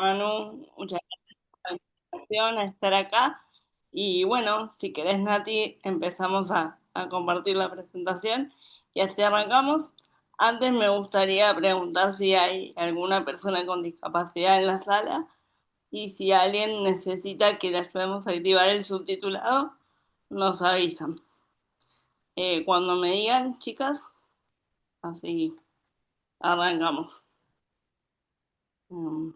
Manu, muchas gracias por la invitación a estar acá. Y bueno, si querés, Nati, empezamos a compartir la presentación y así arrancamos. Antes me gustaría preguntar si hay alguna persona con discapacidad en la sala y si alguien necesita que le ayudemos a activar el subtitulado, nos avisan. Cuando me digan, chicas, así arrancamos. Mm,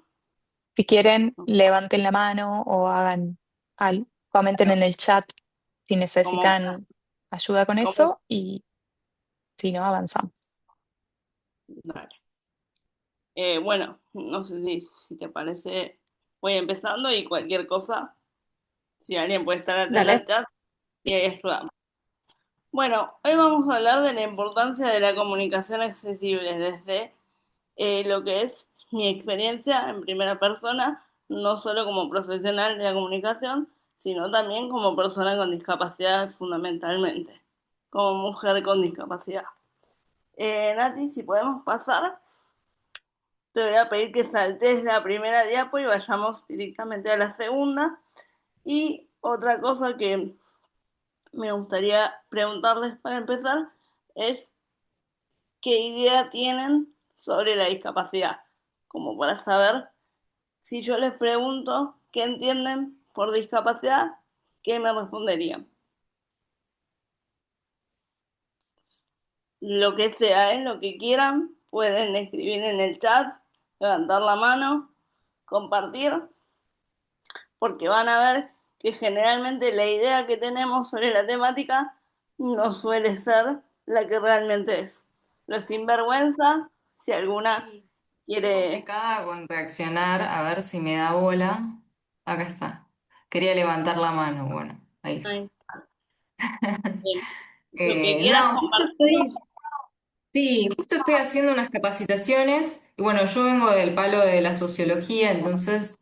Si quieren, levanten la mano o hagan algo, comenten bueno, en el chat si como, necesitan ayuda con como, eso y si no, avanzamos. dale. Bueno, no sé si te parece, voy empezando y cualquier cosa, si alguien puede estar atento al Dale. chat y ahí ayudamos. Bueno, hoy vamos a hablar de la importancia de la comunicación accesible desde lo que es mi experiencia en primera persona, no solo como profesional de la comunicación, sino también como persona con discapacidad fundamentalmente, como mujer con discapacidad. Nati, si podemos pasar. Te voy a pedir que saltes la primera diapo y vayamos directamente a la segunda. Y otra cosa que me gustaría preguntarles para empezar es qué idea tienen sobre la discapacidad, como para saber si yo les pregunto qué entienden por discapacidad, qué me responderían. Lo que sea, lo que quieran, pueden escribir en el chat, levantar la mano, compartir porque van a ver que generalmente la idea que tenemos sobre la temática no suele ser la que realmente es. Lo sinvergüenza, si alguna Sí, estoy quiere... complicada con reaccionar, a ver si me da bola. Acá está. Quería levantar la mano, bueno, ahí está. Ay, lo que quieras No, compartirlo, sí, justo estoy haciendo unas capacitaciones y bueno, yo vengo del palo de la sociología, entonces,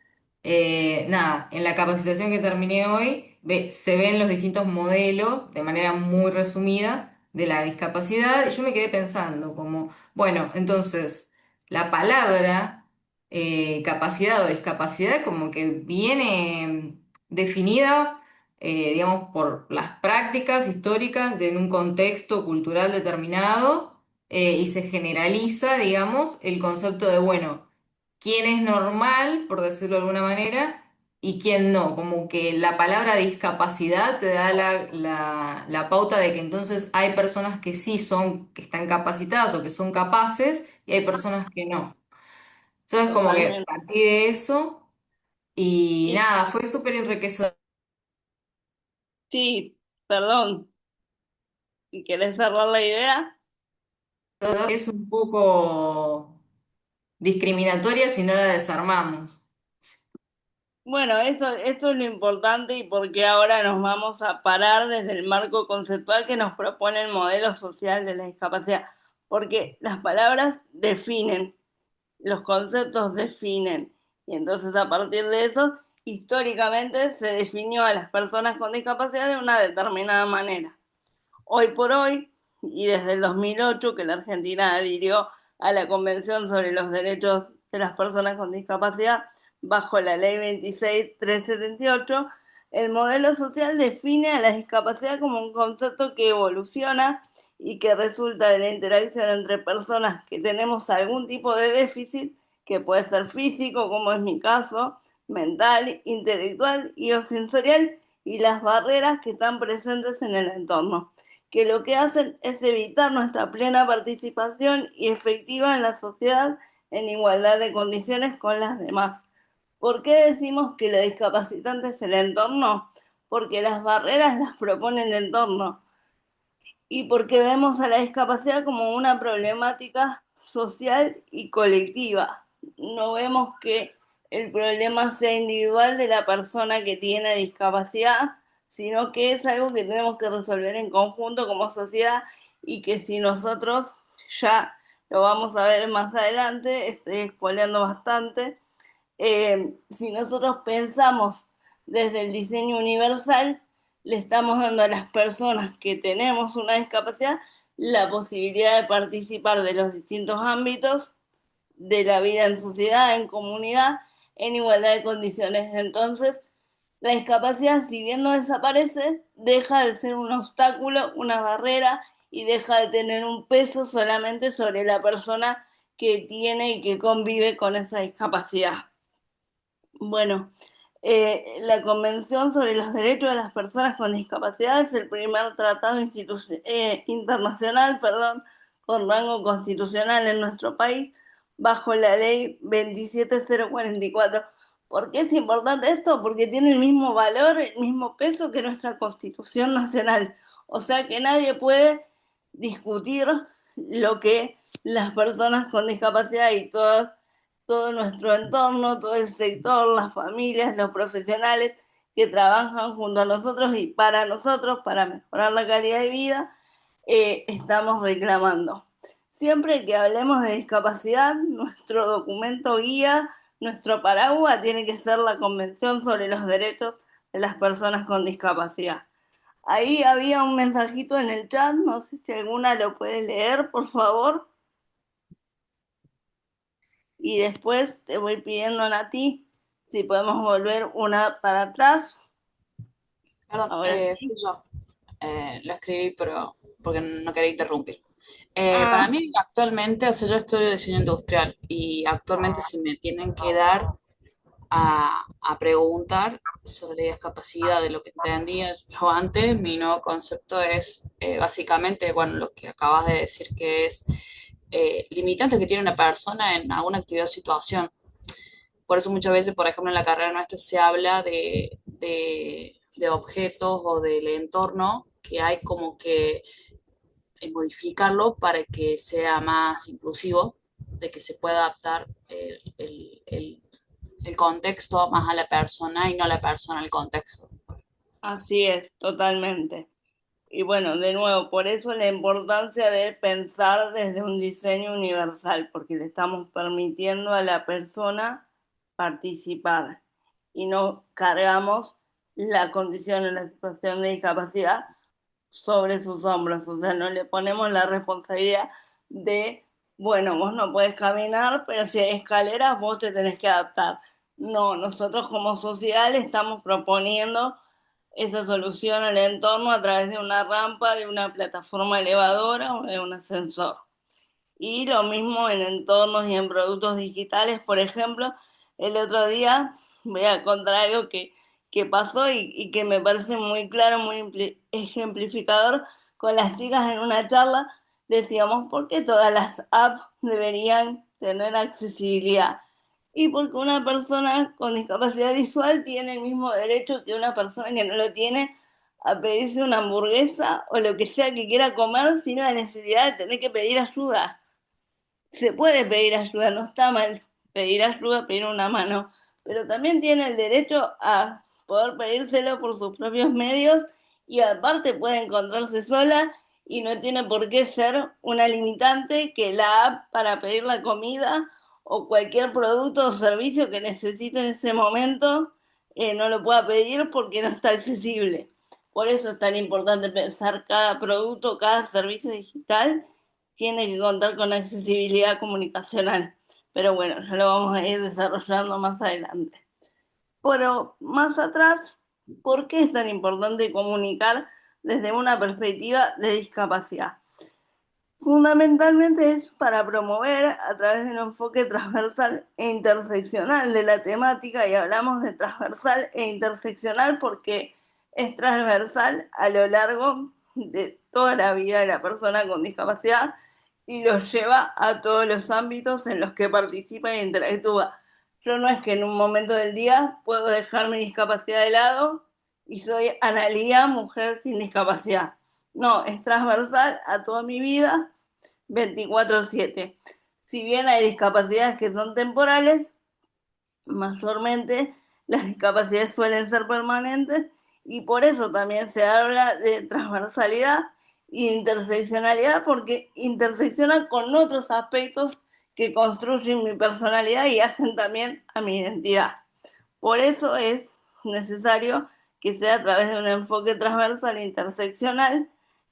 nada, en la capacitación que terminé hoy se ven los distintos modelos de manera muy resumida de la discapacidad y yo me quedé pensando como, bueno, entonces, la palabra capacidad o discapacidad como que viene definida digamos, por las prácticas históricas de en un contexto cultural determinado y se generaliza, digamos, el concepto de, bueno, quién es normal, por decirlo de alguna manera, y quién no. Como que la palabra discapacidad te da la pauta de que entonces hay personas que sí son, que están capacitadas o que son capaces, y hay personas que no. Entonces, como que totalmente. partí de eso y Y nada, fue súper enriquecedor. sí, perdón, si querés cerrar la idea. Es un poco discriminatoria si no la desarmamos. Bueno, esto es lo importante y porque ahora nos vamos a parar desde el marco conceptual que nos propone el modelo social de la discapacidad, porque las palabras definen, los conceptos definen. Y entonces a partir de eso, históricamente se definió a las personas con discapacidad de una determinada manera. Hoy por hoy, y desde el 2008 que la Argentina adhirió a la Convención sobre los Derechos de las Personas con Discapacidad bajo la Ley 26.378, el modelo social define a la discapacidad como un concepto que evoluciona y que resulta de la interacción entre personas que tenemos algún tipo de déficit, que puede ser físico, como es mi caso, mental, intelectual y o sensorial, y las barreras que están presentes en el entorno, que lo que hacen es evitar nuestra plena participación y efectiva en la sociedad en igualdad de condiciones con las demás. ¿Por qué decimos que lo discapacitante es el entorno? Porque las barreras las propone el entorno y porque vemos a la discapacidad como una problemática social y colectiva. No vemos que el problema sea individual de la persona que tiene discapacidad, sino que es algo que tenemos que resolver en conjunto como sociedad y que si nosotros ya lo vamos a ver más adelante, estoy spoileando bastante, si nosotros pensamos desde el diseño universal, le estamos dando a las personas que tenemos una discapacidad la posibilidad de participar de los distintos ámbitos de la vida en sociedad, en comunidad, en igualdad de condiciones. Entonces, la discapacidad, si bien no desaparece, deja de ser un obstáculo, una barrera y deja de tener un peso solamente sobre la persona que tiene y que convive con esa discapacidad. Bueno, la Convención sobre los Derechos de las Personas con Discapacidad es el primer tratado internacional, perdón, con rango constitucional en nuestro país, bajo la ley 27044. ¿Por qué es importante esto? Porque tiene el mismo valor, el mismo peso que nuestra Constitución Nacional. O sea que nadie puede discutir lo que las personas con discapacidad y todo nuestro entorno, todo el sector, las familias, los profesionales que trabajan junto a nosotros y para nosotros, para mejorar la calidad de vida, estamos reclamando. Siempre que hablemos de discapacidad, nuestro documento guía, nuestro paraguas tiene que ser la Convención sobre los Derechos de las Personas con Discapacidad. Ahí había un mensajito en el chat, no sé si alguna lo puede leer, por favor. Y después te voy pidiendo a ti si podemos volver una para atrás. Perdón, Ahora fui sí. yo. Lo escribí, pero porque no quería interrumpir. Para Ah, mí, actualmente, o sea, yo estudio diseño industrial y actualmente si me tienen que dar a preguntar sobre la discapacidad de lo que entendía yo antes, mi nuevo concepto es básicamente, bueno, lo que acabas de decir, que es limitante que tiene una persona en alguna actividad o situación. Por eso muchas veces, por ejemplo, en la carrera nuestra se habla de objetos o del entorno que hay como que modificarlo para que sea más inclusivo, de que se pueda adaptar el contexto más a la persona y no la persona al contexto. así es, totalmente. Y bueno, de nuevo, por eso la importancia de pensar desde un diseño universal, porque le estamos permitiendo a la persona participar y no cargamos la condición en la situación de discapacidad sobre sus hombros, o sea, no le ponemos la responsabilidad de, bueno, vos no puedes caminar, pero si hay escaleras, vos te tenés que adaptar. No, nosotros como sociedad le estamos proponiendo esa solución al entorno a través de una rampa, de una plataforma elevadora o de un ascensor. Y lo mismo en entornos y en productos digitales, por ejemplo, el otro día voy a contar algo que pasó y que me parece muy claro, muy ejemplificador con las chicas en una charla. Decíamos, ¿por qué todas las apps deberían tener accesibilidad? Y porque una persona con discapacidad visual tiene el mismo derecho que una persona que no lo tiene a pedirse una hamburguesa o lo que sea que quiera comer sin la necesidad de tener que pedir ayuda. Se puede pedir ayuda, no está mal pedir ayuda, pedir una mano, pero también tiene el derecho a poder pedírselo por sus propios medios y aparte puede encontrarse sola y no tiene por qué ser una limitante que la app para pedir la comida o cualquier producto o servicio que necesite en ese momento no lo pueda pedir porque no está accesible. Por eso es tan importante pensar cada producto, cada servicio digital tiene que contar con accesibilidad comunicacional. Pero bueno, ya lo vamos a ir desarrollando más adelante. Pero más atrás, ¿por qué es tan importante comunicar desde una perspectiva de discapacidad? Fundamentalmente es para promover a través de un enfoque transversal e interseccional de la temática, y hablamos de transversal e interseccional porque es transversal a lo largo de toda la vida de la persona con discapacidad y lo lleva a todos los ámbitos en los que participa e interactúa. Yo no es que en un momento del día puedo dejar mi discapacidad de lado y soy Analía, mujer sin discapacidad. No, es transversal a toda mi vida 24/7. Si bien hay discapacidades que son temporales, mayormente las discapacidades suelen ser permanentes y por eso también se habla de transversalidad e interseccionalidad porque intersecciona con otros aspectos que construyen mi personalidad y hacen también a mi identidad. Por eso es necesario que sea a través de un enfoque transversal e interseccional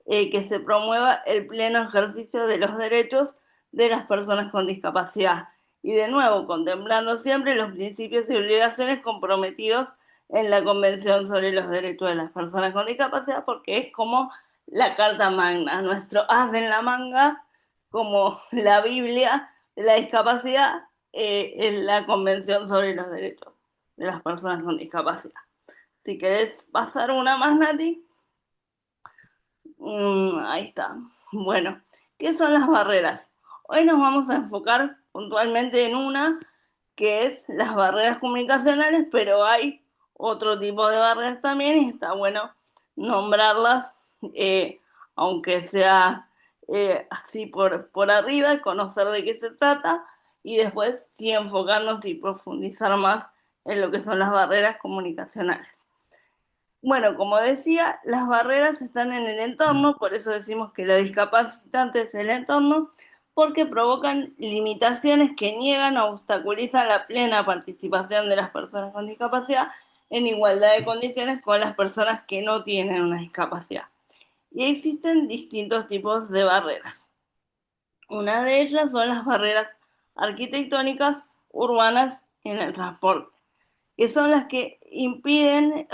que se promueva el pleno ejercicio de los derechos de las personas con discapacidad. y de nuevo contemplando siempre los principios y obligaciones comprometidos en la Convención sobre los Derechos de las Personas con Discapacidad, porque es como la Carta Magna, nuestro as en la manga, como la Biblia de la discapacidad, en la Convención sobre los Derechos de las Personas con Discapacidad. Si querés pasar una más, Nati. Ahí está. Bueno, ¿qué son las barreras? Hoy nos vamos a enfocar puntualmente en una, que es las barreras comunicacionales, pero hay otro tipo de barreras también y está bueno nombrarlas, aunque sea así por arriba, conocer de qué se trata y después sí enfocarnos y profundizar más en lo que son las barreras comunicacionales. Bueno, como decía, las barreras están en el entorno, por eso decimos que lo discapacitante es el entorno, porque provocan limitaciones que niegan o obstaculizan la plena participación de las personas con discapacidad en igualdad de condiciones con las personas que no tienen una discapacidad. Y existen distintos tipos de barreras. Una de ellas son las barreras arquitectónicas urbanas en el transporte, que son las que impiden,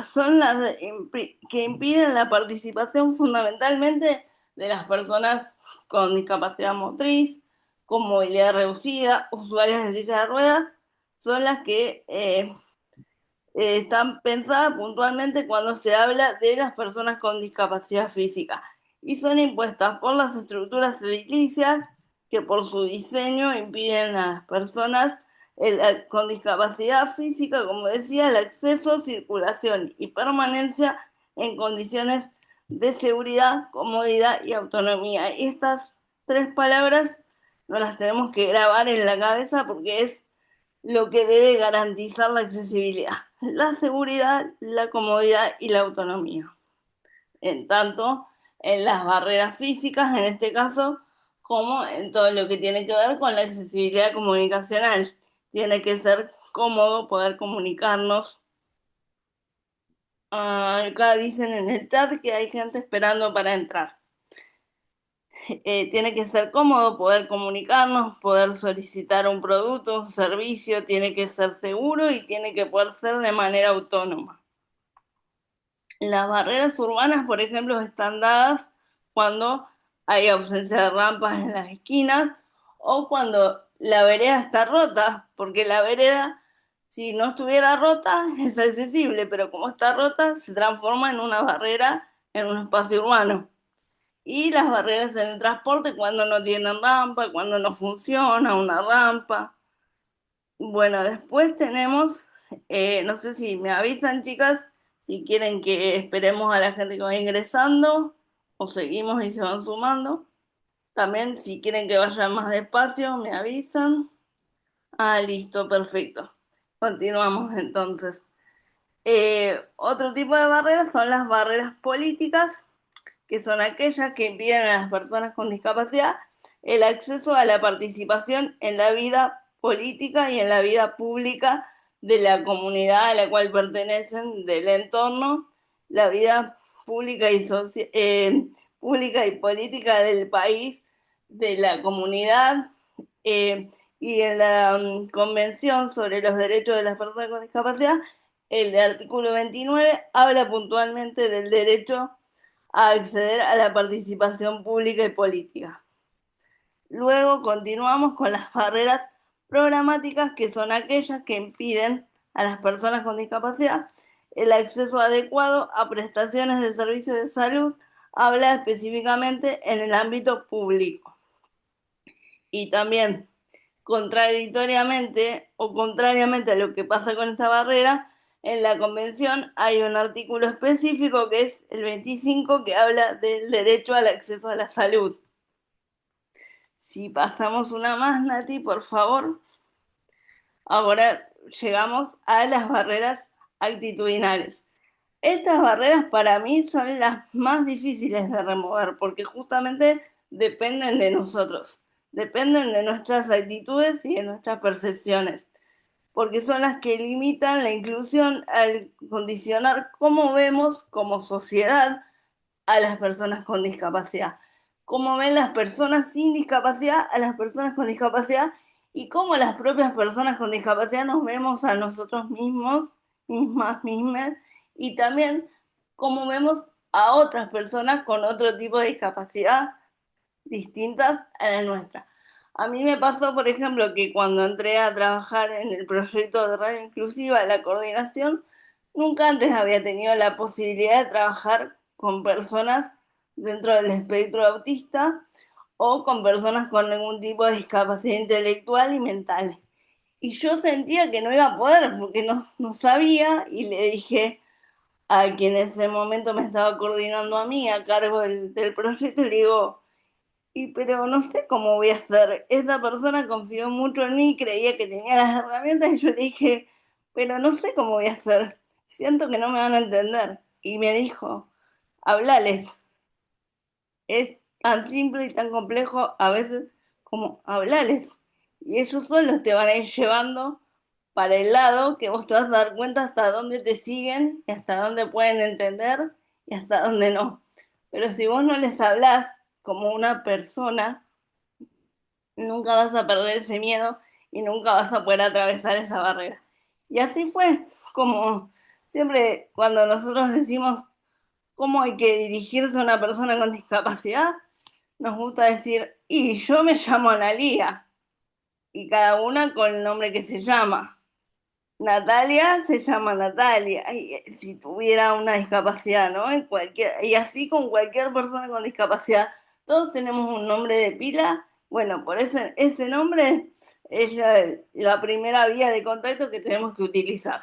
que impiden la participación fundamentalmente de las personas con discapacidad motriz, con movilidad reducida, usuarias de silla de ruedas, son las que están pensadas puntualmente cuando se habla de las personas con discapacidad física y son impuestas por las estructuras edilicias que por su diseño impiden a las personas con discapacidad física, como decía, el acceso, circulación y permanencia en condiciones de seguridad, comodidad y autonomía. Y estas tres palabras no las tenemos que grabar en la cabeza porque es lo que debe garantizar la accesibilidad, la seguridad, la comodidad y la autonomía. En tanto, en las barreras físicas, en este caso, como en todo lo que tiene que ver con la accesibilidad comunicacional. Tiene que ser cómodo poder comunicarnos. Acá dicen en el chat que hay gente esperando para entrar. Tiene que ser cómodo poder comunicarnos, poder solicitar un producto, un servicio, tiene que ser seguro y tiene que poder ser de manera autónoma. Las barreras urbanas, por ejemplo, están dadas cuando hay ausencia de rampas en las esquinas o cuando la vereda está rota, porque la vereda, si no estuviera rota, es accesible, pero como está rota, se transforma en una barrera en un espacio urbano. Y las barreras en el transporte cuando no tienen rampa, cuando no funciona una rampa. Bueno, después tenemos, no sé si me avisan chicas, si quieren que esperemos a la gente que va ingresando o seguimos y se van sumando. También si quieren que vayan más despacio, me avisan. Listo, perfecto. Continuamos entonces. Otro tipo de barreras son las barreras políticas, que son aquellas que impiden a las personas con discapacidad el acceso a la participación en la vida política y en la vida pública de la comunidad a la cual pertenecen, del entorno, la vida pública pública y política del país, de la comunidad, y en la Convención sobre los Derechos de las Personas con Discapacidad, el artículo 29 habla puntualmente del derecho a acceder a la participación pública y política. Luego continuamos con las barreras programáticas, que son aquellas que impiden a las personas con discapacidad el acceso adecuado a prestaciones de servicios de salud, habla específicamente en el ámbito público. Y también, contradictoriamente o contrariamente a lo que pasa con esta barrera, en la convención hay un artículo específico que es el 25 que habla del derecho al acceso a la salud. Si pasamos una más, Nati, por favor. Ahora llegamos a las barreras actitudinales. Estas barreras para mí son las más difíciles de remover porque justamente dependen de nosotros, dependen de nuestras actitudes y de nuestras percepciones, porque son las que limitan la inclusión al condicionar cómo vemos como sociedad a las personas con discapacidad, cómo ven las personas sin discapacidad a las personas con discapacidad y cómo las propias personas con discapacidad nos vemos a nosotros mismos, mismas, y también cómo vemos a otras personas con otro tipo de discapacidad distintas a la nuestra. A mí me pasó, por ejemplo, que cuando entré a trabajar en el proyecto de radio inclusiva, la coordinación, nunca antes había tenido la posibilidad de trabajar con personas dentro del espectro autista o con personas con algún tipo de discapacidad intelectual y mental. Y yo sentía que no iba a poder porque no sabía y le dije a quien en ese momento me estaba coordinando a mí a cargo del proyecto, le digo, y pero no sé cómo voy a hacer. Esa persona confió mucho en mí, creía que tenía las herramientas y yo le dije, pero no sé cómo voy a hacer. Siento que no me van a entender. Y me dijo, hablales. Es tan simple y tan complejo a veces como hablales. Y ellos solos te van a ir llevando para el lado que vos te vas a dar cuenta hasta dónde te siguen y hasta dónde pueden entender y hasta dónde no. Pero si vos no les hablás como una persona, nunca vas a perder ese miedo y nunca vas a poder atravesar esa barrera. Y así fue, como siempre cuando nosotros decimos cómo hay que dirigirse a una persona con discapacidad, nos gusta decir, y yo me llamo Analía, y cada una con el nombre que se llama. Natalia se llama Natalia, y si tuviera una discapacidad, ¿no? Y así con cualquier persona con discapacidad. Todos tenemos un nombre de pila. Bueno, por ese nombre es la primera vía de contacto que tenemos que utilizar.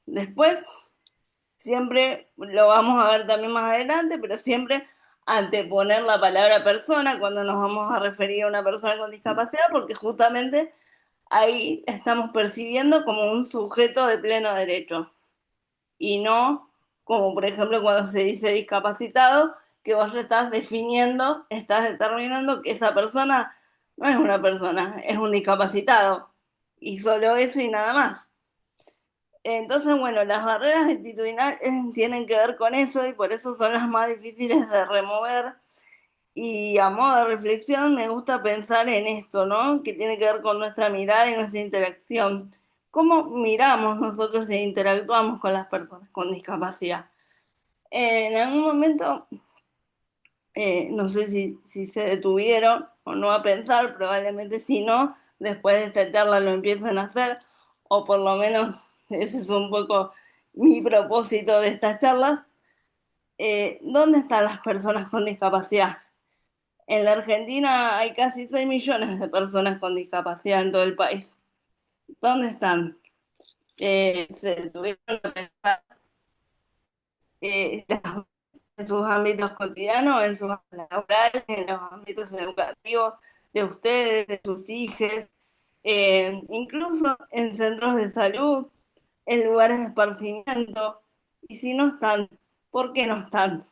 Después, siempre lo vamos a ver también más adelante, pero siempre anteponer la palabra persona cuando nos vamos a referir a una persona con discapacidad, porque justamente ahí estamos percibiendo como un sujeto de pleno derecho y no como por ejemplo cuando se dice discapacitado, que vos estás definiendo, estás determinando que esa persona no es una persona, es un discapacitado y solo eso y nada más. Entonces, bueno, las barreras actitudinales tienen que ver con eso y por eso son las más difíciles de remover. Y a modo de reflexión me gusta pensar en esto, ¿no? Que tiene que ver con nuestra mirada y nuestra interacción. ¿Cómo miramos nosotros e interactuamos con las personas con discapacidad? En algún momento, no sé si se detuvieron o no a pensar, probablemente si no, después de esta charla lo empiezan a hacer, o por lo menos ese es un poco mi propósito de estas charlas. ¿Dónde están las personas con discapacidad? En la Argentina hay casi 6 millones de personas con discapacidad en todo el país. ¿Dónde están? Se tuvieron que pensar eh, en sus ámbitos cotidianos, en sus ámbitos laborales, en los ámbitos educativos de ustedes, de sus hijos, incluso en centros de salud, en lugares de esparcimiento. Y si no están, ¿por qué no están?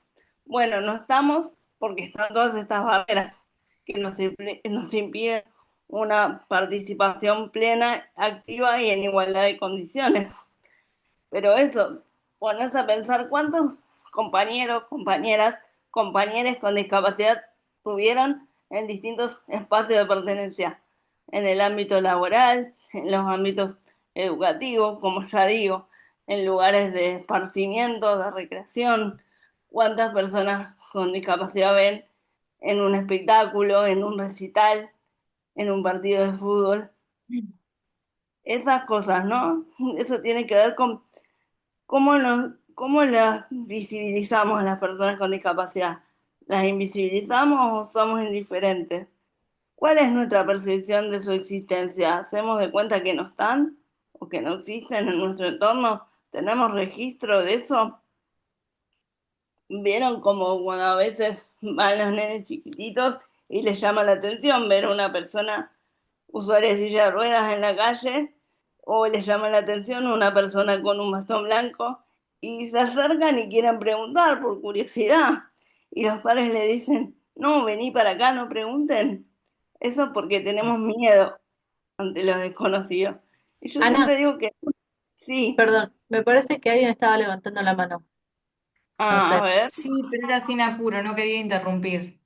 Bueno, no estamos porque están todas estas barreras que nos impiden una participación plena, activa y en igualdad de condiciones. Pero eso, ponerse a pensar cuántos compañeros, compañeras, compañeros con discapacidad tuvieron en distintos espacios de pertenencia, en el ámbito laboral, en los ámbitos educativos, como ya digo, en lugares de esparcimiento, de recreación, cuántas personas con discapacidad ven en un espectáculo, en un recital, en un partido de fútbol, esas cosas, ¿no? Eso tiene que ver con cómo las visibilizamos a las personas con discapacidad. ¿Las invisibilizamos o somos indiferentes? ¿Cuál es nuestra percepción de su existencia? ¿Hacemos de cuenta que no están o que no existen en nuestro entorno? ¿Tenemos registro de eso? ¿Vieron como cuando a veces van los nenes chiquititos y les llama la atención ver a una persona usuaria de silla de ruedas en la calle o les llama la atención una persona con un bastón blanco y se acercan y quieren preguntar por curiosidad y los padres le dicen, no, vení para acá, no pregunten? Eso porque tenemos miedo ante lo desconocido. Y yo Ana, siempre digo que sí, perdón, me parece que alguien estaba levantando la mano. No a sé. ver, Sí, pero era sin apuro, no quería interrumpir.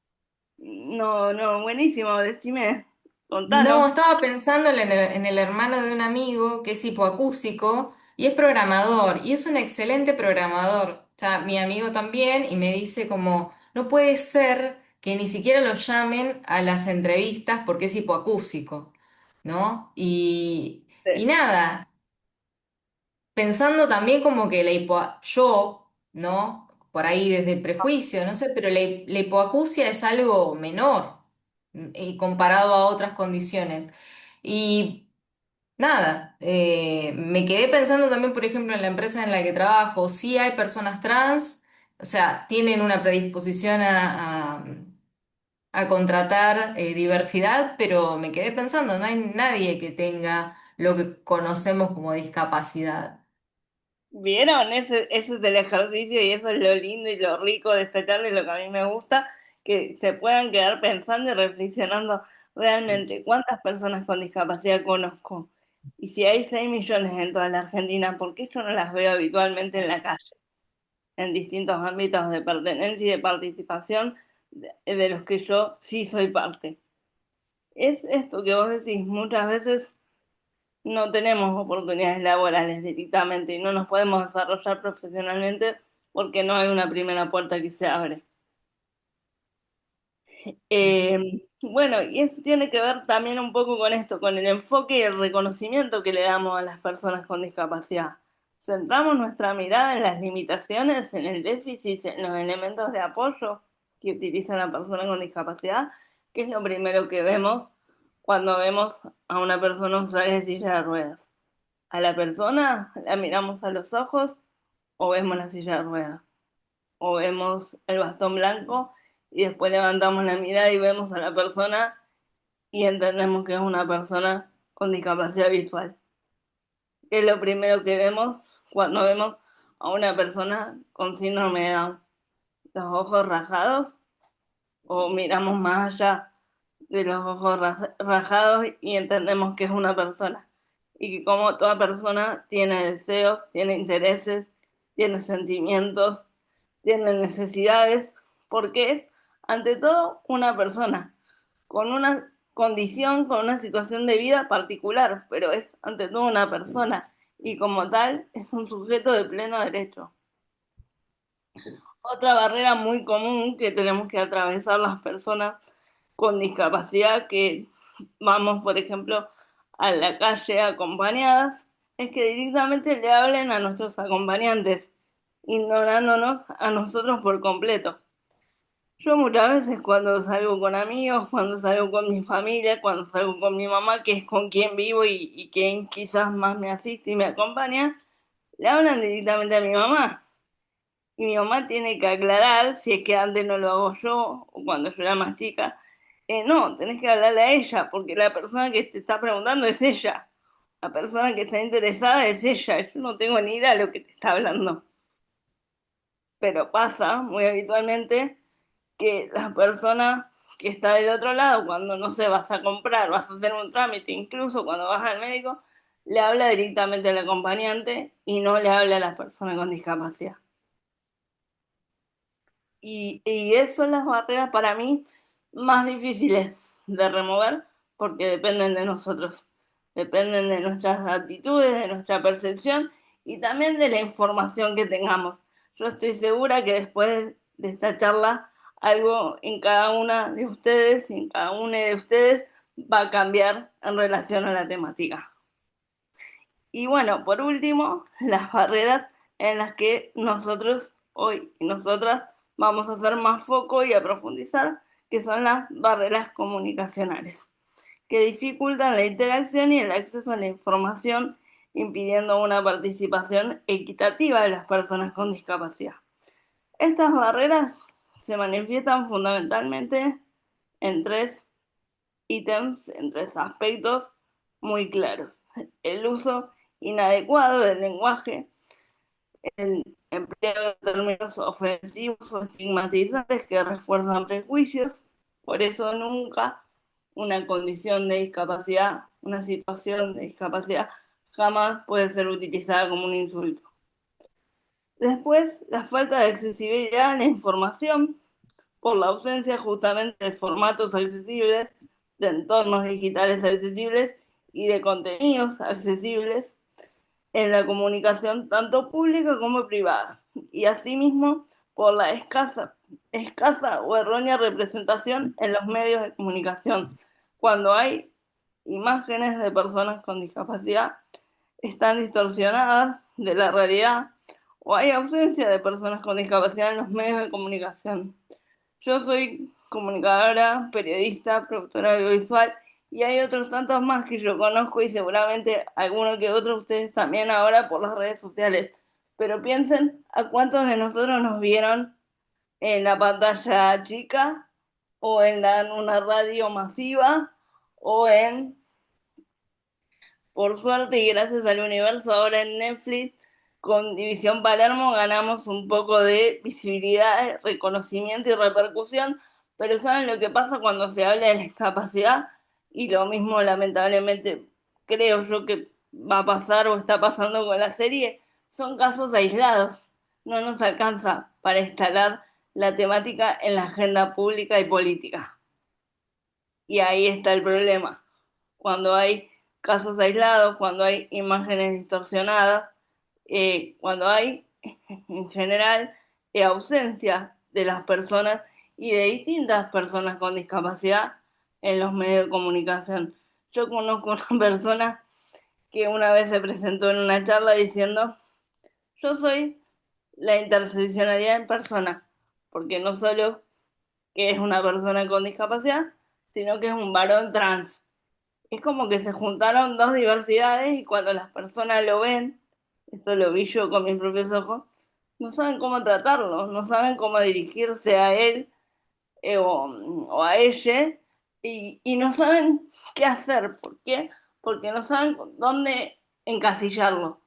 no, buenísimo, decime. No, Contanos. estaba pensando en el hermano de un amigo que es hipoacúsico y es programador y es un excelente programador. O sea, mi amigo también y me dice como, no puede ser que ni siquiera lo llamen a las entrevistas porque es hipoacúsico, ¿no? Y nada, pensando también como que yo, ¿no? Por ahí desde el prejuicio, no sé, pero la hipoacusia es algo menor y comparado a otras condiciones. Y nada, me quedé pensando también, por ejemplo, en la empresa en la que trabajo, sí hay personas trans, o sea, tienen una predisposición a contratar diversidad, pero me quedé pensando, no hay nadie que tenga lo que conocemos como discapacidad. ¿Vieron? Eso es el ejercicio y eso es lo lindo y lo rico de esta charla y lo que a mí me gusta, que se puedan quedar pensando y reflexionando realmente cuántas personas con discapacidad conozco. Y si hay 6 millones en toda la Argentina, ¿por qué yo no las veo habitualmente en la calle, en distintos ámbitos de pertenencia y de participación de los que yo sí soy parte? Es esto que vos decís, muchas veces no tenemos oportunidades laborales directamente y no nos podemos desarrollar profesionalmente porque no hay una primera puerta que se abre. Bueno, y eso tiene que ver también un poco con esto, con el enfoque y el reconocimiento que le damos a las personas con discapacidad. Centramos nuestra mirada en las limitaciones, en el déficit, en los elementos de apoyo que utiliza la persona con discapacidad, que es lo primero que vemos cuando vemos a una persona usar en silla de ruedas. A la persona la miramos a los ojos o vemos la silla de ruedas, o vemos el bastón blanco y después levantamos la mirada y vemos a la persona y entendemos que es una persona con discapacidad visual. Es lo primero que vemos cuando vemos a una persona con síndrome de Down. Los ojos rajados o miramos más allá de los ojos rajados y entendemos que es una persona. Y que como toda persona tiene deseos, tiene intereses, tiene sentimientos, tiene necesidades, porque es ante todo una persona con una condición, con una situación de vida particular, pero es ante todo una persona y como tal es un sujeto de pleno derecho. Otra barrera muy común que tenemos que atravesar las personas con discapacidad que vamos, por ejemplo, a la calle acompañadas, es que directamente le hablen a nuestros acompañantes, ignorándonos a nosotros por completo. Yo muchas veces cuando salgo con amigos, cuando salgo con mi familia, cuando salgo con mi mamá, que es con quien vivo y quien quizás más me asiste y me acompaña, le hablan directamente a mi mamá. Y mi mamá tiene que aclarar, si es que antes no lo hago yo, o cuando yo era más chica, no, tenés que hablarle a ella, porque la persona que te está preguntando es ella. La persona que está interesada es ella. Yo no tengo ni idea de lo que te está hablando. Pero pasa muy habitualmente que la persona que está del otro lado, cuando no sé, vas a comprar, vas a hacer un trámite, incluso cuando vas al médico, le habla directamente al acompañante y no le habla a la persona con discapacidad. Y esas son las barreras para mí más difíciles de remover porque dependen de nosotros, dependen de nuestras actitudes, de nuestra percepción y también de la información que tengamos. Yo estoy segura que después de esta charla algo en cada una de ustedes, en cada uno de ustedes va a cambiar en relación a la temática. Y bueno, por último, las barreras en las que nosotros hoy y nosotras vamos a hacer más foco y a profundizar, que son las barreras comunicacionales, que dificultan la interacción y el acceso a la información, impidiendo una participación equitativa de las personas con discapacidad. Estas barreras se manifiestan fundamentalmente en tres ítems, en tres aspectos muy claros. El uso inadecuado del lenguaje, el empleo de términos ofensivos o estigmatizantes que refuerzan prejuicios, por eso nunca una condición de discapacidad, una situación de discapacidad, jamás puede ser utilizada como un insulto. Después, la falta de accesibilidad a la información por la ausencia justamente de formatos accesibles de entornos digitales accesibles y de contenidos accesibles en la comunicación tanto pública como privada, y asimismo por la escasa o errónea representación en los medios de comunicación. Cuando hay imágenes de personas con discapacidad, están distorsionadas de la realidad o hay ausencia de personas con discapacidad en los medios de comunicación. Yo soy comunicadora, periodista, productora audiovisual y hay otros tantos más que yo conozco y seguramente alguno que otro ustedes también ahora por las redes sociales. Pero piensen a cuántos de nosotros nos vieron en la pantalla chica o en una radio masiva o por suerte y gracias al universo, ahora en Netflix, con División Palermo ganamos un poco de visibilidad, reconocimiento y repercusión, pero ¿saben lo que pasa cuando se habla de la discapacidad? Y lo mismo lamentablemente creo yo que va a pasar o está pasando con la serie, son casos aislados, no nos alcanza para instalar la temática en la agenda pública y política. Y ahí está el problema. Cuando hay casos aislados, cuando hay imágenes distorsionadas, cuando hay, en general, ausencia de las personas y de distintas personas con discapacidad en los medios de comunicación. Yo conozco una persona que una vez se presentó en una charla diciendo, yo soy la interseccionalidad en persona, porque no solo que es una persona con discapacidad, sino que es un varón trans. Es como que se juntaron dos diversidades y cuando las personas lo ven, esto lo vi yo con mis propios ojos, no saben cómo tratarlo, no saben cómo dirigirse a él o a ella y no saben qué hacer. ¿Por qué? Porque no saben dónde encasillarlo,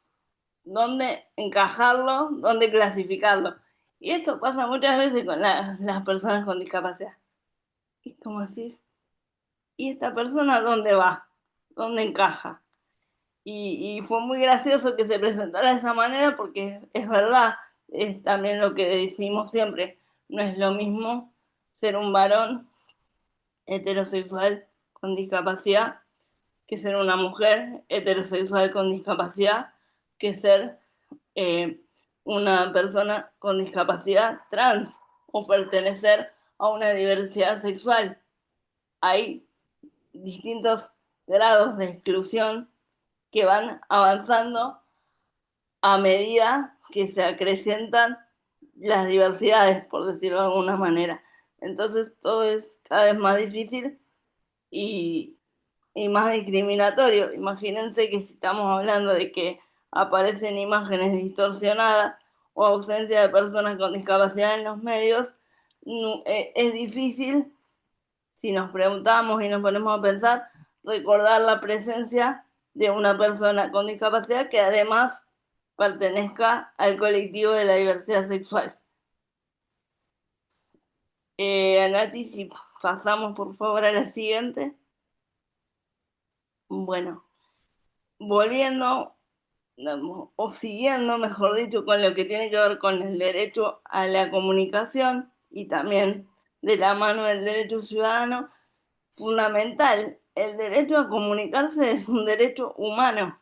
dónde encajarlo, dónde clasificarlo. Y esto pasa muchas veces con las personas con discapacidad. Es como decir, ¿y esta persona dónde va? ¿Dónde encaja? Y fue muy gracioso que se presentara de esa manera porque es verdad, es también lo que decimos siempre, no es lo mismo ser un varón heterosexual con discapacidad que ser una mujer heterosexual con discapacidad, que ser eh, una persona con discapacidad trans o pertenecer a una diversidad sexual. Hay distintos grados de exclusión que van avanzando a medida que se acrecientan las diversidades, por decirlo de alguna manera. Entonces todo es cada vez más difícil y, y más discriminatorio. Imagínense que si estamos hablando de que aparecen imágenes distorsionadas o ausencia de personas con discapacidad en los medios, es difícil, si nos preguntamos y nos ponemos a pensar, recordar la presencia de una persona con discapacidad que además pertenezca al colectivo de la diversidad sexual. Nati, si pasamos por favor a la siguiente. Bueno, volviendo o siguiendo, mejor dicho, con lo que tiene que ver con el derecho a la comunicación y también de la mano del derecho ciudadano, fundamental. El derecho a comunicarse es un derecho humano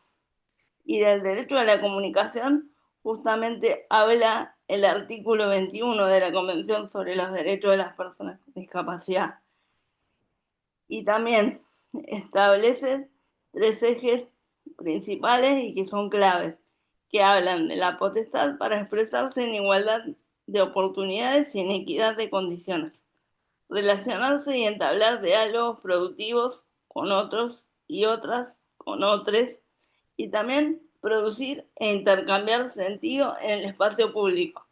y del derecho a la comunicación justamente habla el artículo 21 de la Convención sobre los Derechos de las Personas con Discapacidad. Y también establece tres ejes principales y que son claves, que hablan de la potestad para expresarse en igualdad de oportunidades y en equidad de condiciones, relacionarse y entablar diálogos productivos con otros y otras, con otros, y también producir e intercambiar sentido en el espacio público.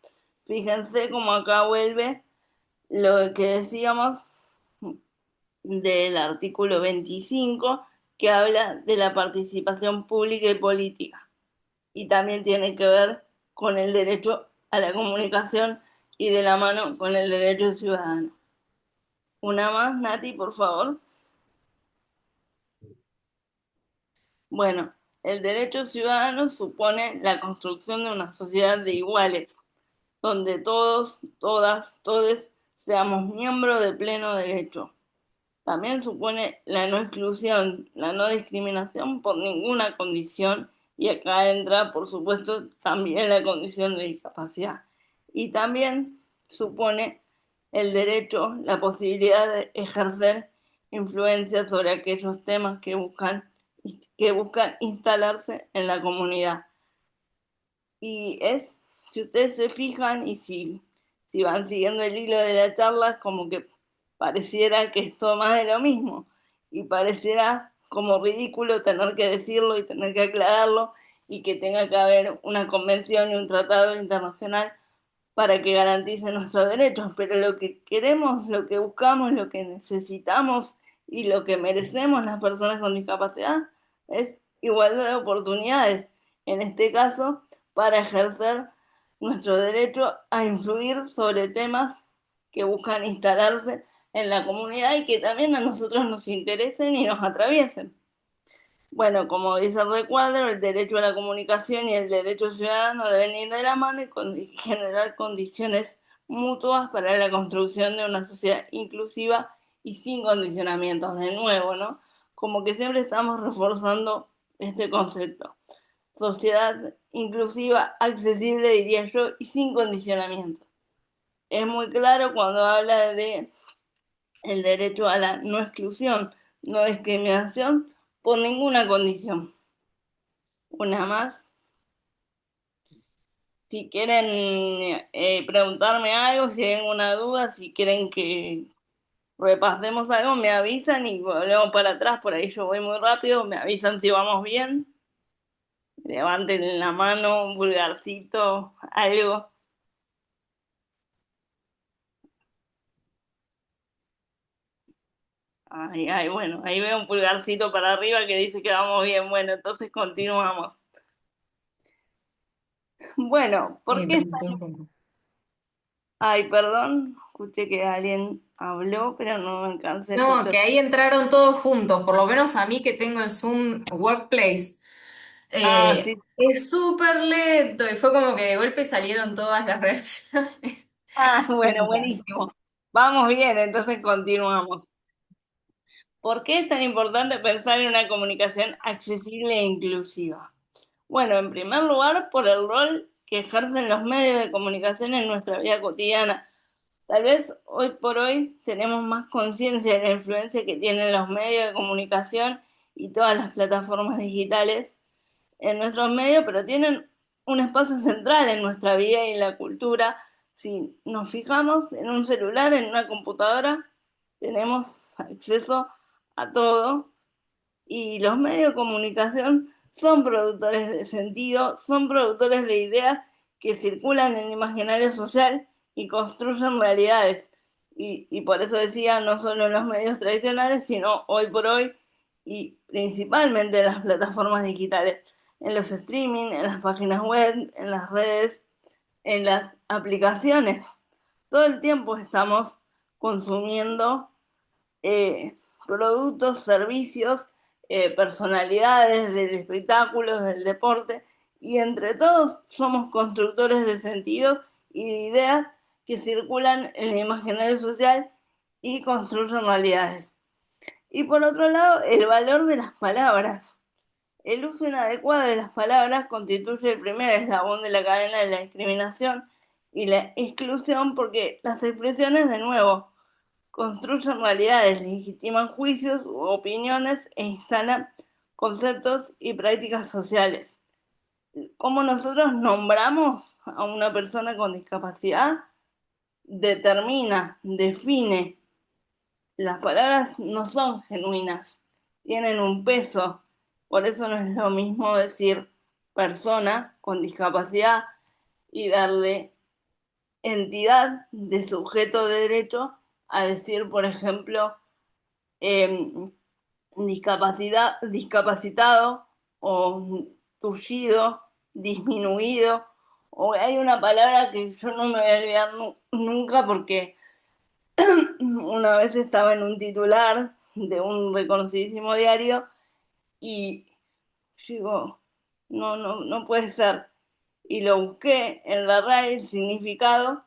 Fíjense cómo acá vuelve lo que decíamos del artículo 25, que habla de la participación pública y política. Y también tiene que ver con el derecho a la comunicación y de la mano con el derecho ciudadano. Una más, Nati, por favor. Bueno, el derecho ciudadano supone la construcción de una sociedad de iguales, donde todos, todas, todes seamos miembros de pleno derecho. También supone la no exclusión, la no discriminación por ninguna condición, y acá entra, por supuesto, también la condición de discapacidad. Y también supone el derecho, la posibilidad de ejercer influencia sobre aquellos temas que buscan instalarse en la comunidad. Y si ustedes se fijan y si van siguiendo el hilo de la charla, es como que pareciera que es todo más de lo mismo. Y pareciera como ridículo tener que decirlo y tener que aclararlo y que tenga que haber una convención y un tratado internacional para que garantice nuestros derechos. Pero lo que queremos, lo que buscamos, lo que necesitamos y lo que merecemos las personas con discapacidad es igualdad de oportunidades. En este caso, para ejercer nuestro derecho a influir sobre temas que buscan instalarse en la comunidad y que también a nosotros nos interesen y nos atraviesen. Bueno, como dice el recuadro, el derecho a la comunicación y el derecho ciudadano deben ir de la mano y generar condiciones mutuas para la construcción de una sociedad inclusiva y sin condicionamientos. De nuevo, ¿no? Como que siempre estamos reforzando este concepto. Sociedad inclusiva, accesible, diría yo, y sin condicionamientos. Es muy claro cuando habla de el derecho a la no exclusión, no discriminación por ninguna condición. Una más. Si quieren preguntarme algo, si hay alguna duda, si quieren que repasemos algo, me avisan y volvemos para atrás. Por ahí yo voy muy rápido, me avisan si vamos bien. Levanten la mano, un pulgarcito, algo. Ay, ay, bueno, ahí veo un pulgarcito para arriba que dice que vamos bien. Bueno, entonces continuamos. Bueno, ¿por qué está? Pregunté un poco. Ay, perdón, escuché que alguien habló, pero no alcancé a No, escuchar. que ahí entraron todos juntos, por lo menos a mí que tengo el Zoom Workplace. Ah, sí. Es súper lento y fue como que de golpe salieron todas las reacciones. Ah, Me bueno, encanta. buenísimo. Vamos bien, entonces continuamos. ¿Por qué es tan importante pensar en una comunicación accesible e inclusiva? Bueno, en primer lugar, por el rol que ejercen los medios de comunicación en nuestra vida cotidiana. Tal vez hoy por hoy tenemos más conciencia de la influencia que tienen los medios de comunicación y todas las plataformas digitales en nuestros medios, pero tienen un espacio central en nuestra vida y en la cultura. Si nos fijamos en un celular, en una computadora, tenemos acceso a todo y los medios de comunicación son productores de sentido, son productores de ideas que circulan en el imaginario social y construyen realidades. Y por eso decía, no solo en los medios tradicionales, sino hoy por hoy y principalmente en las plataformas digitales, en los streaming, en las páginas web, en las redes, en las aplicaciones. Todo el tiempo estamos consumiendo eh, productos, servicios, personalidades del espectáculo, del deporte, y entre todos somos constructores de sentidos y de ideas que circulan en el imaginario social y construyen realidades. Y por otro lado, el valor de las palabras. El uso inadecuado de las palabras constituye el primer eslabón de la cadena de la discriminación y la exclusión porque las expresiones, de nuevo, construyen realidades, legitiman juicios u opiniones e instalan conceptos y prácticas sociales. Cómo nosotros nombramos a una persona con discapacidad determina, define. Las palabras no son genuinas, tienen un peso. Por eso no es lo mismo decir persona con discapacidad y darle entidad de sujeto de derecho a decir, por ejemplo, eh, discapacitado o tullido, disminuido. O hay una palabra que yo no me voy a olvidar nunca porque una vez estaba en un titular de un reconocidísimo diario y digo, no puede ser. Y lo busqué en la RAE, el significado,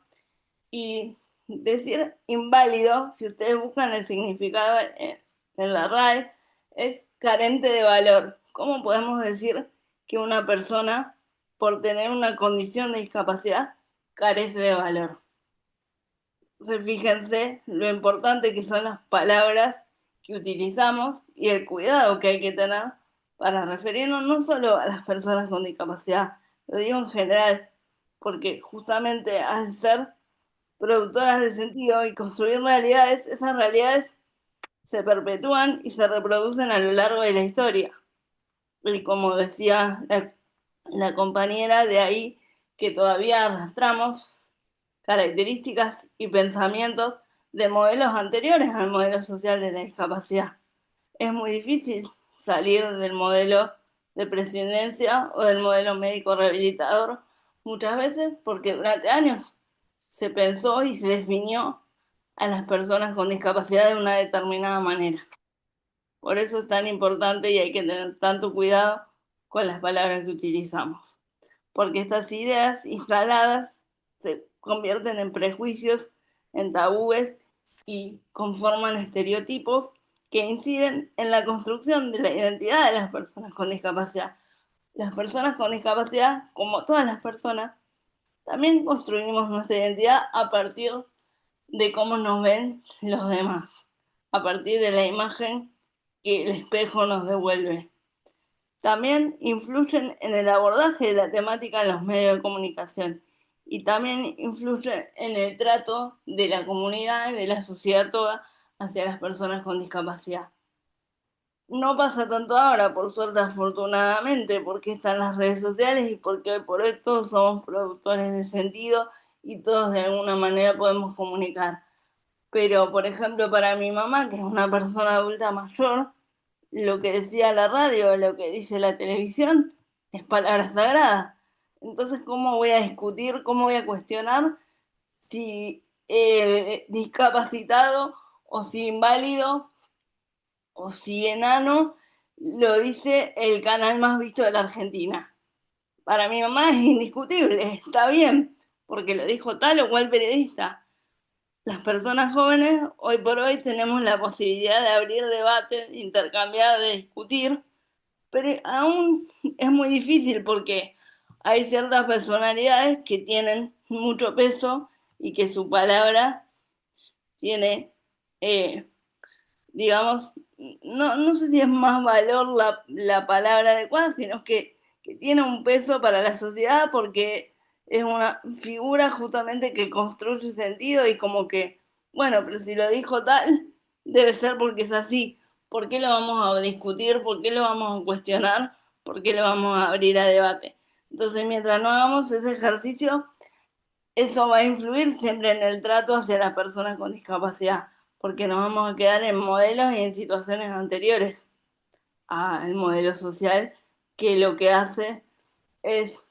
y Decir inválido, si ustedes buscan el significado en la RAE, es carente de valor. ¿Cómo podemos decir que una persona, por tener una condición de discapacidad, carece de valor? Entonces, fíjense lo importante que son las palabras que utilizamos y el cuidado que hay que tener para referirnos no solo a las personas con discapacidad, lo digo en general, porque justamente al ser productoras de sentido y construir realidades, esas realidades se perpetúan y se reproducen a lo largo de la historia. Y como decía la compañera, de ahí que todavía arrastramos características y pensamientos de modelos anteriores al modelo social de la discapacidad. Es muy difícil salir del modelo de presidencia o del modelo médico rehabilitador, muchas veces porque durante años se pensó y se definió a las personas con discapacidad de una determinada manera. Por eso es tan importante y hay que tener tanto cuidado con las palabras que utilizamos, porque estas ideas instaladas se convierten en prejuicios, en tabúes y conforman estereotipos que inciden en la construcción de la identidad de las personas con discapacidad. Las personas con discapacidad, como todas las personas, también construimos nuestra identidad a partir de cómo nos ven los demás, a partir de la imagen que el espejo nos devuelve. También influyen en el abordaje de la temática en los medios de comunicación y también influyen en el trato de la comunidad y de la sociedad toda hacia las personas con discapacidad. No pasa tanto ahora, por suerte, afortunadamente, porque están las redes sociales y porque hoy por hoy todos somos productores de sentido y todos de alguna manera podemos comunicar. Pero, por ejemplo, para mi mamá, que es una persona adulta mayor, lo que decía la radio, lo que dice la televisión, es palabra sagrada. Entonces, ¿cómo voy a discutir, cómo voy a cuestionar si discapacitado o si inválido o si enano lo dice el canal más visto de la Argentina? Para mi mamá es indiscutible, está bien, porque lo dijo tal o cual periodista. Las personas jóvenes hoy por hoy tenemos la posibilidad de abrir debate, de intercambiar, de discutir, pero aún es muy difícil porque hay ciertas personalidades que tienen mucho peso y que su palabra tiene, eh, digamos, no sé si es más valor la palabra adecuada, sino que tiene un peso para la sociedad porque es una figura justamente que construye sentido y como que, bueno, pero si lo dijo tal, debe ser porque es así. ¿Por qué lo vamos a discutir? ¿Por qué lo vamos a cuestionar? ¿Por qué lo vamos a abrir a debate? Entonces, mientras no hagamos ese ejercicio, eso va a influir siempre en el trato hacia las personas con discapacidad, porque nos vamos a quedar en modelos y en situaciones anteriores al modelo social, que lo que hace es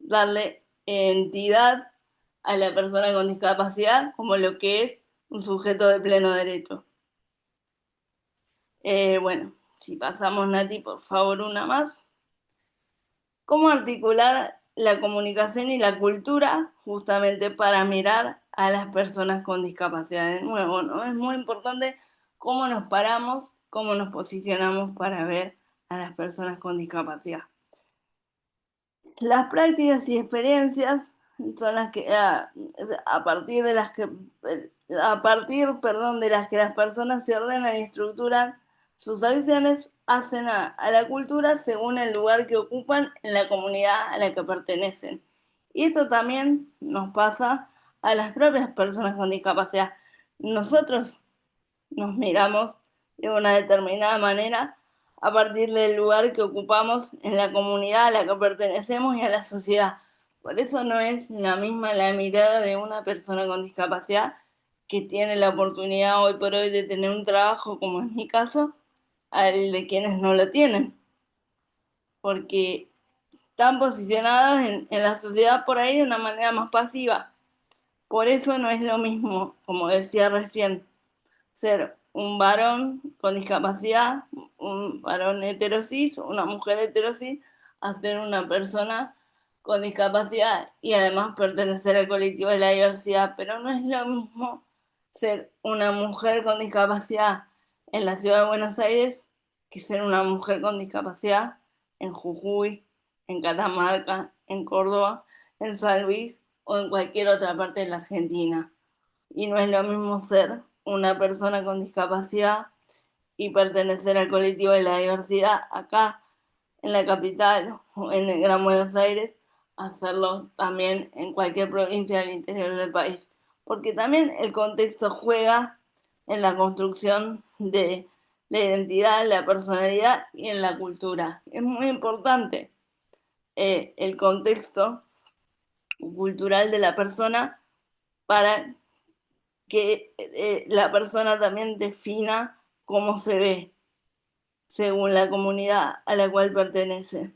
darle entidad a la persona con discapacidad como lo que es un sujeto de pleno derecho. Bueno, si pasamos, Nati, por favor, una más. ¿Cómo articular la comunicación y la cultura justamente para mirar a las personas con discapacidad? De nuevo, ¿no? Es muy importante cómo nos paramos, cómo nos posicionamos para ver a las personas con discapacidad. Las prácticas y experiencias son las que a partir de las que perdón, de las que las personas se ordenan y estructuran sus acciones, hacen a la cultura según el lugar que ocupan en la comunidad a la que pertenecen. Y esto también nos pasa a las propias personas con discapacidad. Nosotros nos miramos de una determinada manera a partir del lugar que ocupamos en la comunidad a la que pertenecemos y a la sociedad. Por eso no es la misma la mirada de una persona con discapacidad que tiene la oportunidad hoy por hoy de tener un trabajo, como es mi caso, al de quienes no lo tienen, porque están posicionados en la sociedad por ahí de una manera más pasiva. Por eso no es lo mismo, como decía recién, ser un varón con discapacidad, un varón heterosis, una mujer heterosis, a ser una persona con discapacidad y además pertenecer al colectivo de la diversidad, pero no es lo mismo ser una mujer con discapacidad en la ciudad de Buenos Aires que ser una mujer con discapacidad en Jujuy, en Catamarca, en Córdoba, en San Luis o en cualquier otra parte de la Argentina. Y no es lo mismo ser una persona con discapacidad y pertenecer al colectivo de la diversidad acá en la capital o en el Gran Buenos Aires, hacerlo también en cualquier provincia del interior del país. Porque también el contexto juega en la construcción de la identidad, la personalidad y en la cultura. Es muy importante el contexto cultural de la persona para que la persona también defina cómo se ve según la comunidad a la cual pertenece.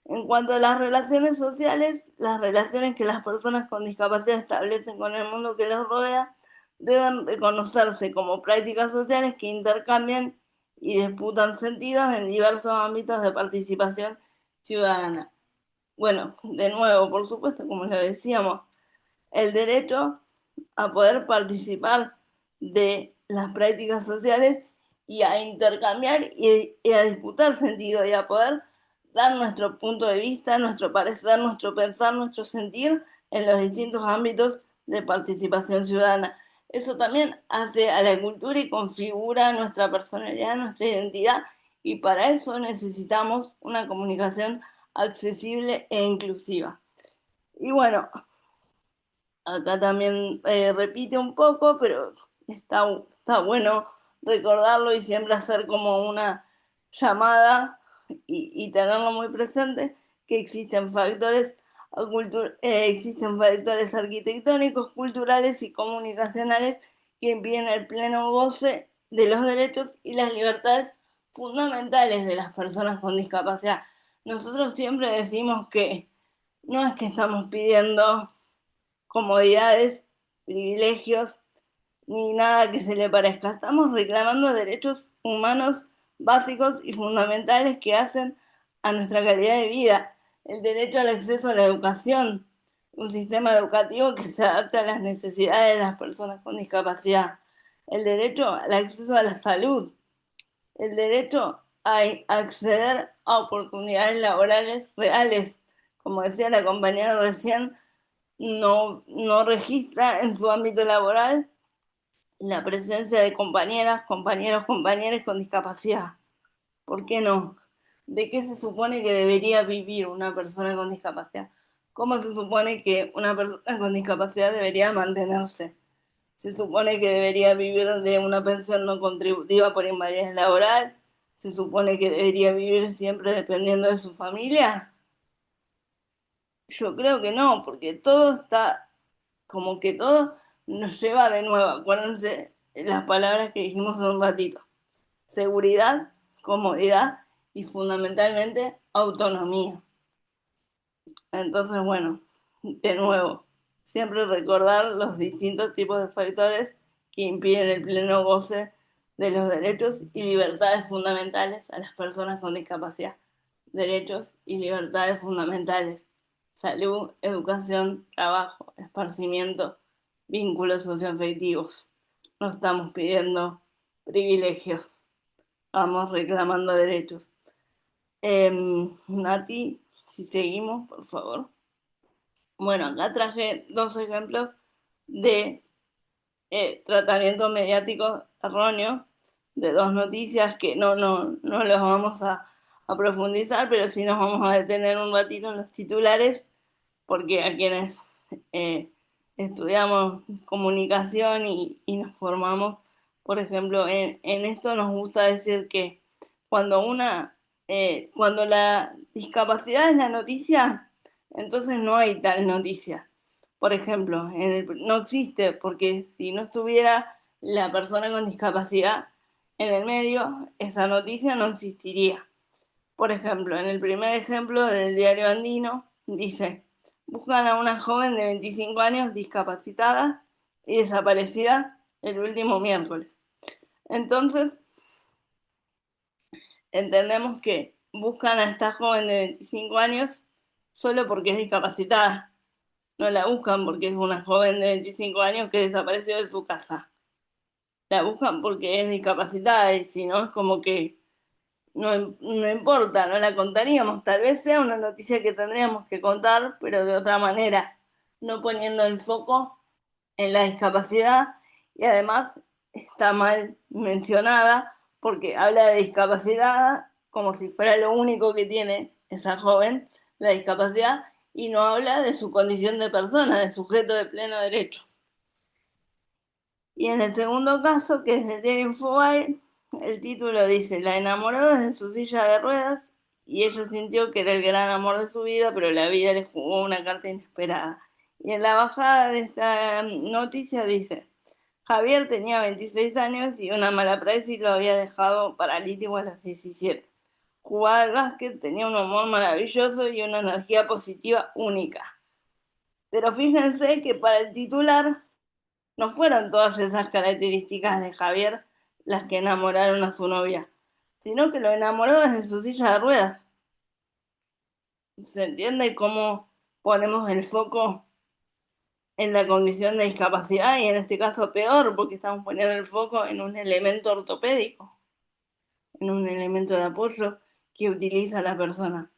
En cuanto a las relaciones sociales, las relaciones que las personas con discapacidad establecen con el mundo que los rodea deben reconocerse como prácticas sociales que intercambian y disputan sentidos en diversos ámbitos de participación ciudadana. Bueno, de nuevo, por supuesto, como lo decíamos, el derecho a poder participar de las prácticas sociales y a intercambiar y a disputar sentido y a poder dar nuestro punto de vista, nuestro parecer, nuestro pensar, nuestro sentir en los distintos ámbitos de participación ciudadana. Eso también hace a la cultura y configura nuestra personalidad, nuestra identidad, y para eso necesitamos una comunicación accesible e inclusiva. Y bueno, acá también repite un poco, pero está bueno recordarlo y siempre hacer como una llamada y tenerlo muy presente, que existen factores arquitectónicos, culturales y comunicacionales que impiden el pleno goce de los derechos y las libertades fundamentales de las personas con discapacidad. Nosotros siempre decimos que no es que estamos pidiendo comodidades, privilegios, ni nada que se le parezca. Estamos reclamando derechos humanos básicos y fundamentales que hacen a nuestra calidad de vida. El derecho al acceso a la educación, un sistema educativo que se adapte a las necesidades de las personas con discapacidad. El derecho al acceso a la salud, el derecho a acceder a oportunidades laborales reales. Como decía la compañera recién, no registra en su ámbito laboral la presencia de compañeras, compañeros, compañeras con discapacidad. ¿Por qué no? ¿De qué se supone que debería vivir una persona con discapacidad? ¿Cómo se supone que una persona con discapacidad debería mantenerse? Se supone que debería vivir de una pensión no contributiva por invalidez laboral. Se supone que debería vivir siempre dependiendo de su familia. Yo creo que no, porque todo está como que todo nos lleva de nuevo. Acuérdense las palabras que dijimos hace un ratito: seguridad, comodidad y fundamentalmente autonomía. Entonces, bueno, de nuevo, siempre recordar los distintos tipos de factores que impiden el pleno goce de los derechos y libertades fundamentales a las personas con discapacidad. Derechos y libertades fundamentales: salud, educación, trabajo, esparcimiento, vínculos socioafectivos. No estamos pidiendo privilegios, vamos reclamando derechos. Nati, si seguimos, por favor. Bueno, acá traje dos ejemplos de tratamiento mediático erróneo de dos noticias que no los vamos a profundizar, pero sí nos vamos a detener un ratito en los titulares, porque a quienes eh, estudiamos comunicación y nos formamos, por ejemplo, en esto nos gusta decir que cuando cuando la discapacidad es la noticia, entonces no hay tal noticia. Por ejemplo, no existe, porque si no estuviera la persona con discapacidad en el medio, esa noticia no existiría. Por ejemplo, en el primer ejemplo del diario Andino, dice: buscan a una joven de 25 años discapacitada y desaparecida el último miércoles. Entonces, entendemos que buscan a esta joven de 25 años solo porque es discapacitada. No la buscan porque es una joven de 25 años que desapareció de su casa. La buscan porque es discapacitada y si no es como que no importa, no la contaríamos. Tal vez sea una noticia que tendríamos que contar, pero de otra manera, no poniendo el foco en la discapacidad y además está mal mencionada porque habla de discapacidad como si fuera lo único que tiene esa joven, la discapacidad, y no habla de su condición de persona, de sujeto de pleno derecho. Y en el segundo caso, que es el diario Infobae, el título dice: la enamoró desde su silla de ruedas y ella sintió que era el gran amor de su vida, pero la vida le jugó una carta inesperada. Y en la bajada de esta noticia dice: Javier tenía 26 años y una mala praxis lo había dejado paralítico a los 17. Jugaba al básquet, tenía un humor maravilloso y una energía positiva única. Pero fíjense que para el titular no fueron todas esas características de Javier las que enamoraron a su novia, sino que lo enamoró desde su silla de ruedas. ¿Se entiende cómo ponemos el foco en la condición de discapacidad y en este caso peor porque estamos poniendo el foco en un elemento ortopédico, en un elemento de apoyo que utiliza la persona,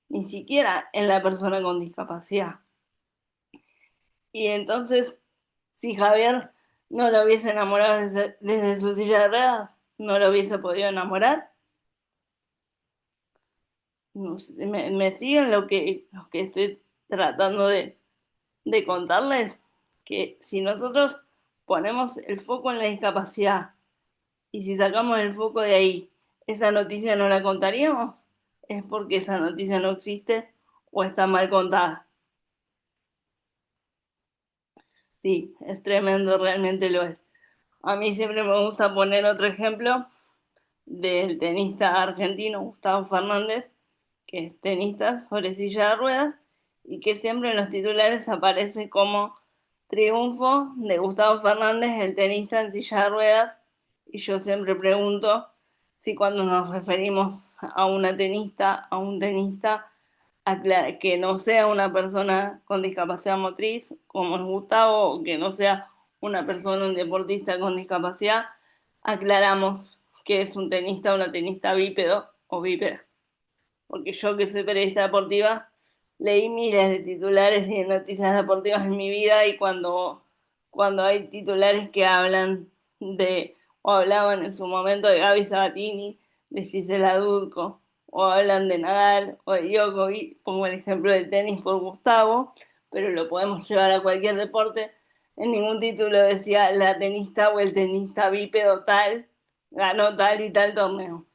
ni siquiera en la persona con discapacidad? Y entonces, si Javier no lo hubiese enamorado desde su silla de ruedas, no lo hubiese podido enamorar. No sé, me siguen lo que estoy tratando de contarles, que si nosotros ponemos el foco en la discapacidad y si sacamos el foco de ahí, esa noticia no la contaríamos, es porque esa noticia no existe o está mal contada. Sí, es tremendo, realmente lo es. A mí siempre me gusta poner otro ejemplo del tenista argentino Gustavo Fernández, que es tenista sobre silla de ruedas y que siempre en los titulares aparece como triunfo de Gustavo Fernández, el tenista en silla de ruedas. Y yo siempre pregunto si cuando nos referimos a una tenista, a un tenista, que no sea una persona con discapacidad motriz, como es Gustavo, o que no sea una persona, un deportista con discapacidad, aclaramos que es un tenista o una tenista bípedo o bípeda. Porque yo, que soy periodista deportiva, leí miles de titulares y de noticias deportivas en mi vida, y cuando hay titulares que hablan de, o hablaban en su momento de Gaby Sabatini, de Gisela Dudko, o hablan de Nadal o de Djokovic, pongo el ejemplo del tenis por Gustavo, pero lo podemos llevar a cualquier deporte. En ningún título decía la tenista o el tenista bípedo tal ganó tal y tal torneo.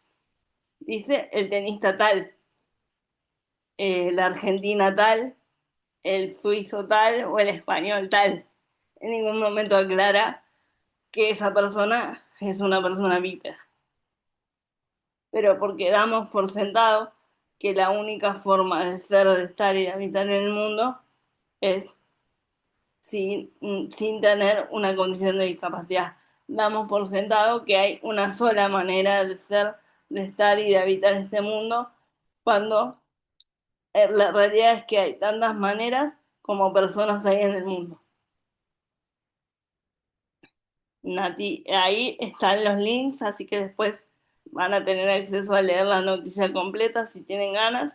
Dice el tenista tal, la argentina tal, el suizo tal o el español tal. En ningún momento aclara que esa persona es una persona bípeda, pero porque damos por sentado que la única forma de ser, de estar y de habitar en el mundo es sin tener una condición de discapacidad. Damos por sentado que hay una sola manera de ser, de estar y de habitar este mundo, cuando la realidad es que hay tantas maneras como personas hay en el mundo. Nati, ahí están los links, así que después van a tener acceso a leer la noticia completa si tienen ganas.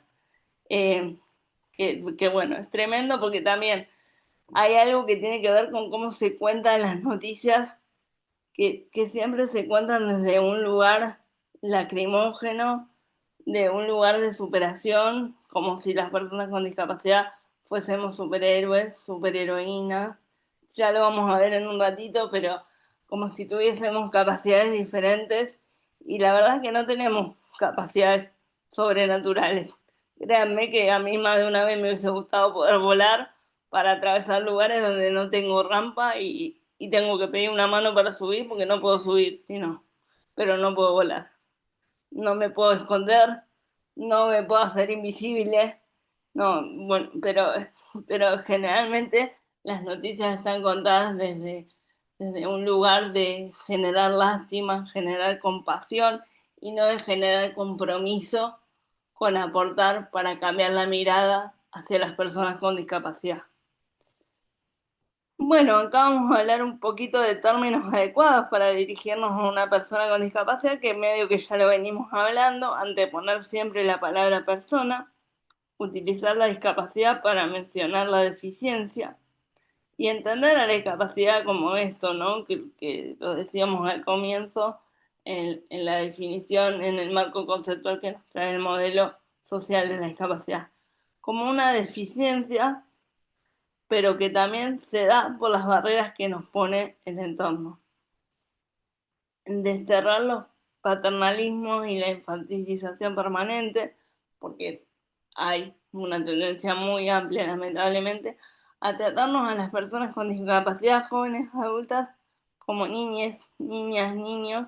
Eh, que bueno, es tremendo porque también hay algo que tiene que ver con cómo se cuentan las noticias, que siempre se cuentan desde un lugar lacrimógeno, de un lugar de superación, como si las personas con discapacidad fuésemos superhéroes, superheroínas. Ya lo vamos a ver en un ratito, pero como si tuviésemos capacidades diferentes, y la verdad es que no tenemos capacidades sobrenaturales. Créanme que a mí más de una vez me hubiese gustado poder volar para atravesar lugares donde no tengo rampa y tengo que pedir una mano para subir porque no puedo subir, sino, pero no puedo volar. No me puedo esconder, no me puedo hacer invisible, no, bueno, pero generalmente las noticias están contadas desde un lugar de generar lástima, generar compasión y no de generar compromiso con aportar para cambiar la mirada hacia las personas con discapacidad. Bueno, acá vamos a hablar un poquito de términos adecuados para dirigirnos a una persona con discapacidad, que medio que ya lo venimos hablando, anteponer siempre la palabra persona, utilizar la discapacidad para mencionar la deficiencia y entender a la discapacidad como esto, ¿no? Que lo decíamos al comienzo en la definición, en el marco conceptual que nos trae el modelo social de la discapacidad, como una deficiencia, pero que también se da por las barreras que nos pone el entorno. Desterrar los paternalismos y la infantilización permanente, porque hay una tendencia muy amplia, lamentablemente, a tratarnos a las personas con discapacidad, jóvenes, adultas, como niñas, niños,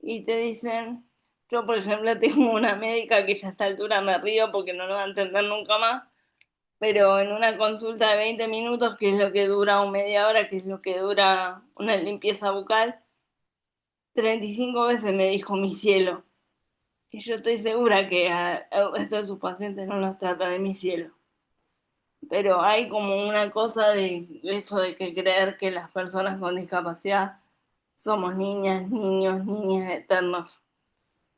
y te dicen, yo por ejemplo tengo una médica que ya a esta altura me río porque no lo va a entender nunca más, pero en una consulta de 20 minutos, que es lo que dura, o media hora, que es lo que dura una limpieza bucal, 35 veces me dijo mi cielo. Y yo estoy segura que al resto de sus pacientes no los trata de mi cielo. Pero hay como una cosa de eso de que creer que las personas con discapacidad somos niñas, niños, niñas eternos.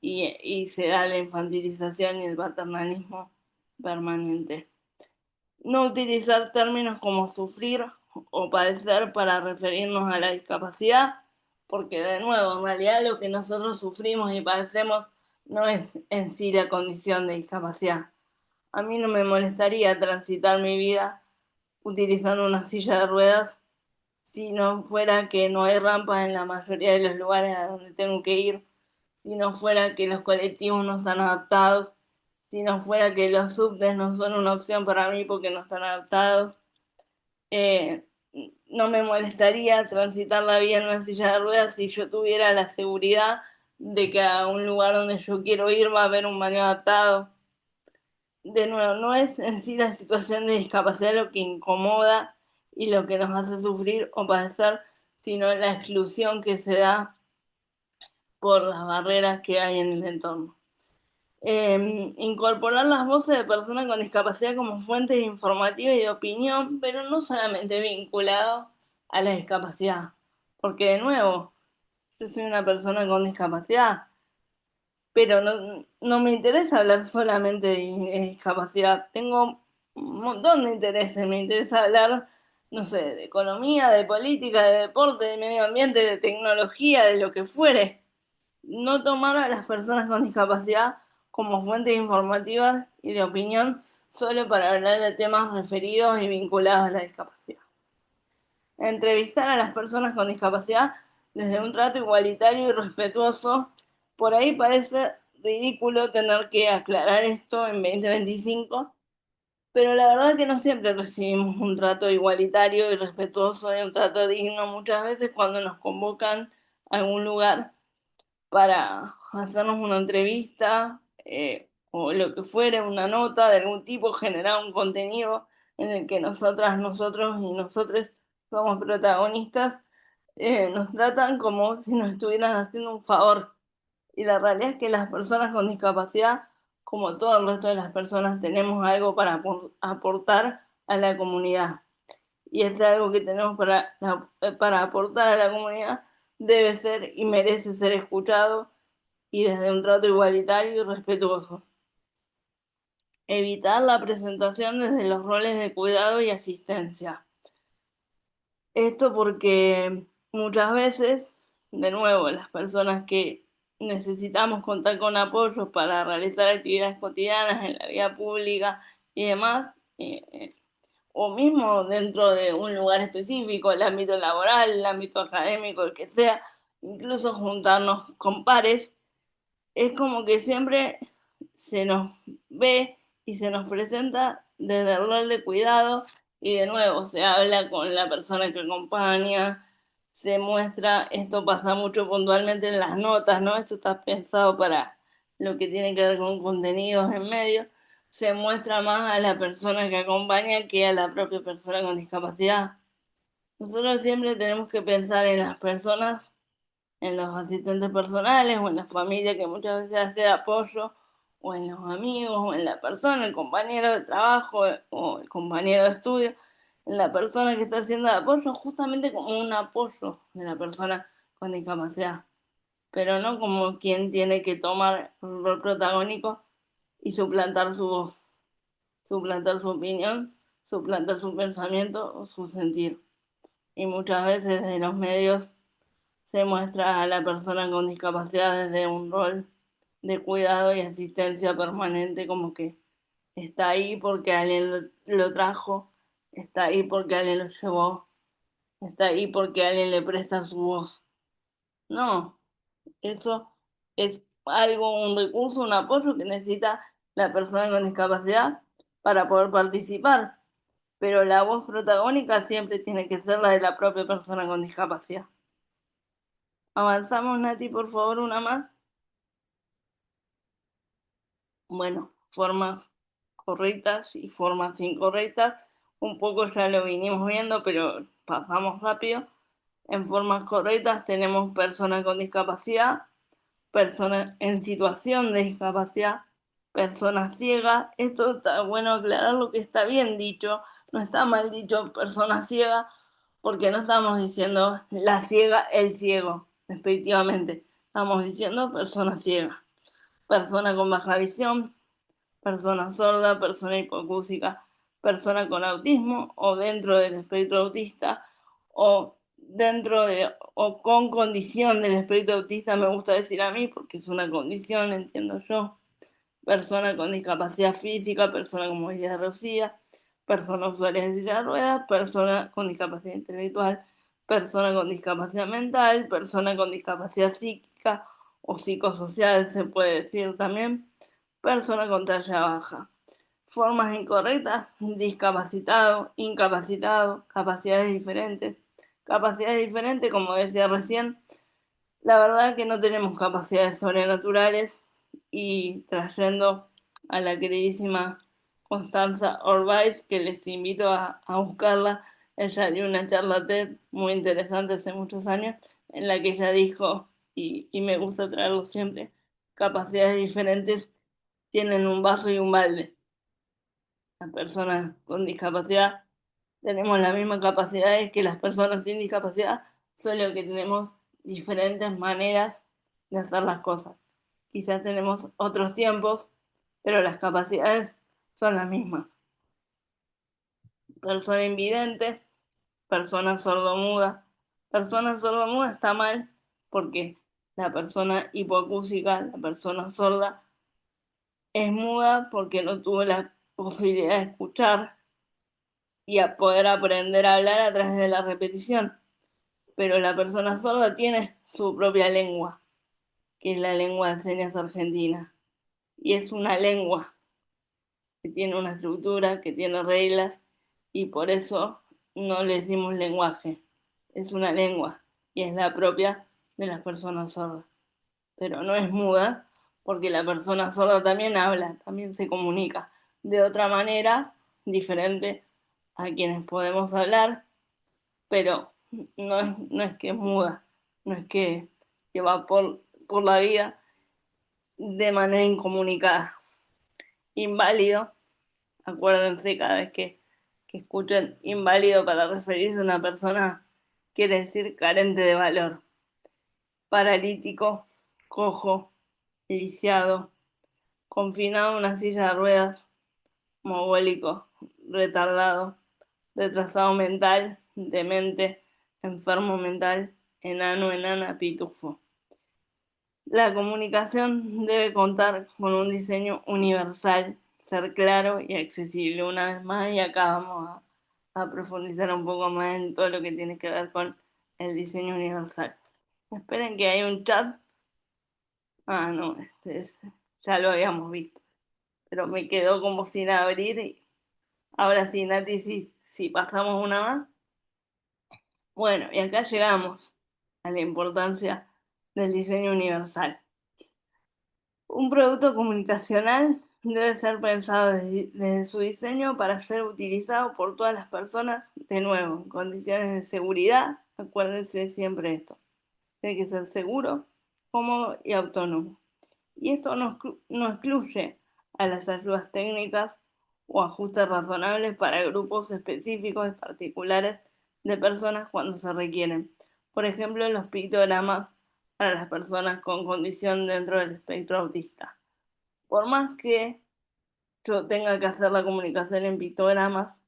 Y se da la infantilización y el paternalismo permanente. No utilizar términos como sufrir o padecer para referirnos a la discapacidad, porque de nuevo, en realidad lo que nosotros sufrimos y padecemos no es en sí la condición de discapacidad. A mí no me molestaría transitar mi vida utilizando una silla de ruedas si no fuera que no hay rampas en la mayoría de los lugares a donde tengo que ir, si no fuera que los colectivos no están adaptados, si no fuera que los subtes no son una opción para mí porque no están adaptados. Eh, no me molestaría transitar la vía en una silla de ruedas si yo tuviera la seguridad de que a un lugar donde yo quiero ir va a haber un baño adaptado. De nuevo, no es en sí la situación de discapacidad lo que incomoda y lo que nos hace sufrir o padecer, sino la exclusión que se da por las barreras que hay en el entorno. Incorporar las voces de personas con discapacidad como fuentes informativas y de opinión, pero no solamente vinculado a la discapacidad, porque de nuevo, yo soy una persona con discapacidad, pero no me interesa hablar solamente de discapacidad, tengo un montón de intereses, me interesa hablar, no sé, de economía, de política, de deporte, de medio ambiente, de tecnología, de lo que fuere. No tomar a las personas con discapacidad como fuentes informativas y de opinión solo para hablar de temas referidos y vinculados a la discapacidad. Entrevistar a las personas con discapacidad desde un trato igualitario y respetuoso. Por ahí parece ridículo tener que aclarar esto en 2025, pero la verdad es que no siempre recibimos un trato igualitario y respetuoso y un trato digno. Muchas veces cuando nos convocan a algún lugar para hacernos una entrevista, o lo que fuera, una nota de algún tipo, generar un contenido en el que nosotras, nosotros y nosotros somos protagonistas, nos tratan como si nos estuvieran haciendo un favor. Y la realidad es que las personas con discapacidad, como todo el resto de las personas, tenemos algo para aportar a la comunidad. Y es algo que tenemos para aportar a la comunidad, debe ser y merece ser escuchado y desde un trato igualitario y respetuoso. Evitar la presentación desde los roles de cuidado y asistencia. Esto porque muchas veces, de nuevo, las personas que necesitamos contar con apoyo para realizar actividades cotidianas en la vida pública y demás, o mismo dentro de un lugar específico, el ámbito laboral, el ámbito académico, el que sea, incluso juntarnos con pares, es como que siempre se nos ve y se nos presenta desde el rol de cuidado y de nuevo se habla con la persona que acompaña, se muestra, esto pasa mucho puntualmente en las notas, ¿no? Esto está pensado para lo que tiene que ver con contenidos en medio, se muestra más a la persona que acompaña que a la propia persona con discapacidad. Nosotros siempre tenemos que pensar en las personas, en los asistentes personales o en la familia que muchas veces hace apoyo o en los amigos, o en la persona, el compañero de trabajo o el compañero de estudio, en la persona que está haciendo el apoyo, justamente como un apoyo de la persona con discapacidad, pero no como quien tiene que tomar el rol protagónico y suplantar su voz, suplantar su opinión, suplantar su pensamiento o su sentir. Y muchas veces desde los medios se muestra a la persona con discapacidad desde un rol de cuidado y asistencia permanente, como que está ahí porque alguien lo trajo, está ahí porque alguien lo llevó, está ahí porque alguien le presta su voz. No, eso es algo, un recurso, un apoyo que necesita la persona con discapacidad para poder participar, pero la voz protagónica siempre tiene que ser la de la propia persona con discapacidad. Avanzamos, Nati, por favor, una más. Bueno, formas correctas y formas incorrectas. Un poco ya lo vinimos viendo, pero pasamos rápido. En formas correctas tenemos personas con discapacidad, personas en situación de discapacidad, personas ciegas. Esto está bueno aclarar lo que está bien dicho, no está mal dicho persona ciega, porque no estamos diciendo la ciega, el ciego, respectivamente. Estamos diciendo persona ciega, persona con baja visión, persona sorda, persona hipoacúsica, persona con autismo o dentro del espectro autista o dentro de o con condición del espectro autista, me gusta decir a mí porque es una condición, entiendo yo. Persona con discapacidad física, persona con movilidad reducida, persona usuaria de silla de ruedas, persona con discapacidad intelectual, persona con discapacidad mental, persona con discapacidad psíquica o psicosocial, se puede decir también, persona con talla baja. Formas incorrectas, discapacitado, incapacitado, capacidades diferentes. Capacidades diferentes, como decía recién, la verdad que no tenemos capacidades sobrenaturales y trayendo a la queridísima Constanza Orbais, que les invito a buscarla, ella dio una charla TED muy interesante hace muchos años, en la que ella dijo, y me gusta traerlo siempre, capacidades diferentes tienen un vaso y un balde. Las personas con discapacidad tenemos las mismas capacidades que las personas sin discapacidad, solo que tenemos diferentes maneras de hacer las cosas. Quizás tenemos otros tiempos, pero las capacidades son las mismas. Persona invidente, persona sordomuda. Persona sordomuda está mal porque la persona hipoacúsica, la persona sorda, es muda porque no tuvo la posibilidad de escuchar y a poder aprender a hablar a través de la repetición. Pero la persona sorda tiene su propia lengua, que es la lengua de señas argentina. Y es una lengua que tiene una estructura, que tiene reglas, y por eso no le decimos lenguaje. Es una lengua y es la propia de las personas sordas. Pero no es muda, porque la persona sorda también habla, también se comunica de otra manera, diferente a quienes podemos hablar, pero no es que es muda, no es que va por la vida de manera incomunicada. Inválido, acuérdense cada vez que escuchen inválido para referirse a una persona, quiere decir carente de valor. Paralítico, cojo, lisiado, confinado en una silla de ruedas, mogólico, retardado, retrasado mental, demente, enfermo mental, enano, enana, pitufo. La comunicación debe contar con un diseño universal, ser claro y accesible una vez más, y acá vamos a profundizar un poco más en todo lo que tiene que ver con el diseño universal. Esperen que hay un chat. Ah, no, ya lo habíamos visto, pero me quedó como sin abrir. Y ahora sí, Nati, si pasamos una más. Bueno, y acá llegamos a la importancia del diseño universal. Un producto comunicacional debe ser pensado desde su diseño para ser utilizado por todas las personas, de nuevo, en condiciones de seguridad. Acuérdense siempre esto. Tiene que ser seguro, cómodo y autónomo. Y esto no excluye a las ayudas técnicas o ajustes razonables para grupos específicos y particulares de personas cuando se requieren. Por ejemplo, los pictogramas para las personas con condición dentro del espectro autista. Por más que yo tenga que hacer la comunicación en pictogramas,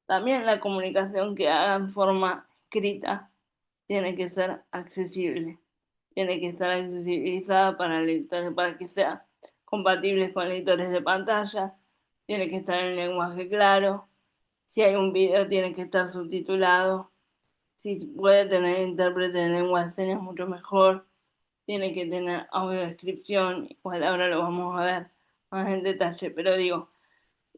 también la comunicación que haga en forma escrita tiene que ser accesible, tiene que estar accesibilizada para lectores, para que sea compatible con lectores de pantalla, tiene que estar en lenguaje claro, si hay un video tiene que estar subtitulado, si puede tener intérprete en lengua de señas mucho mejor, tiene que tener audiodescripción, igual ahora lo vamos a ver más en detalle, pero digo,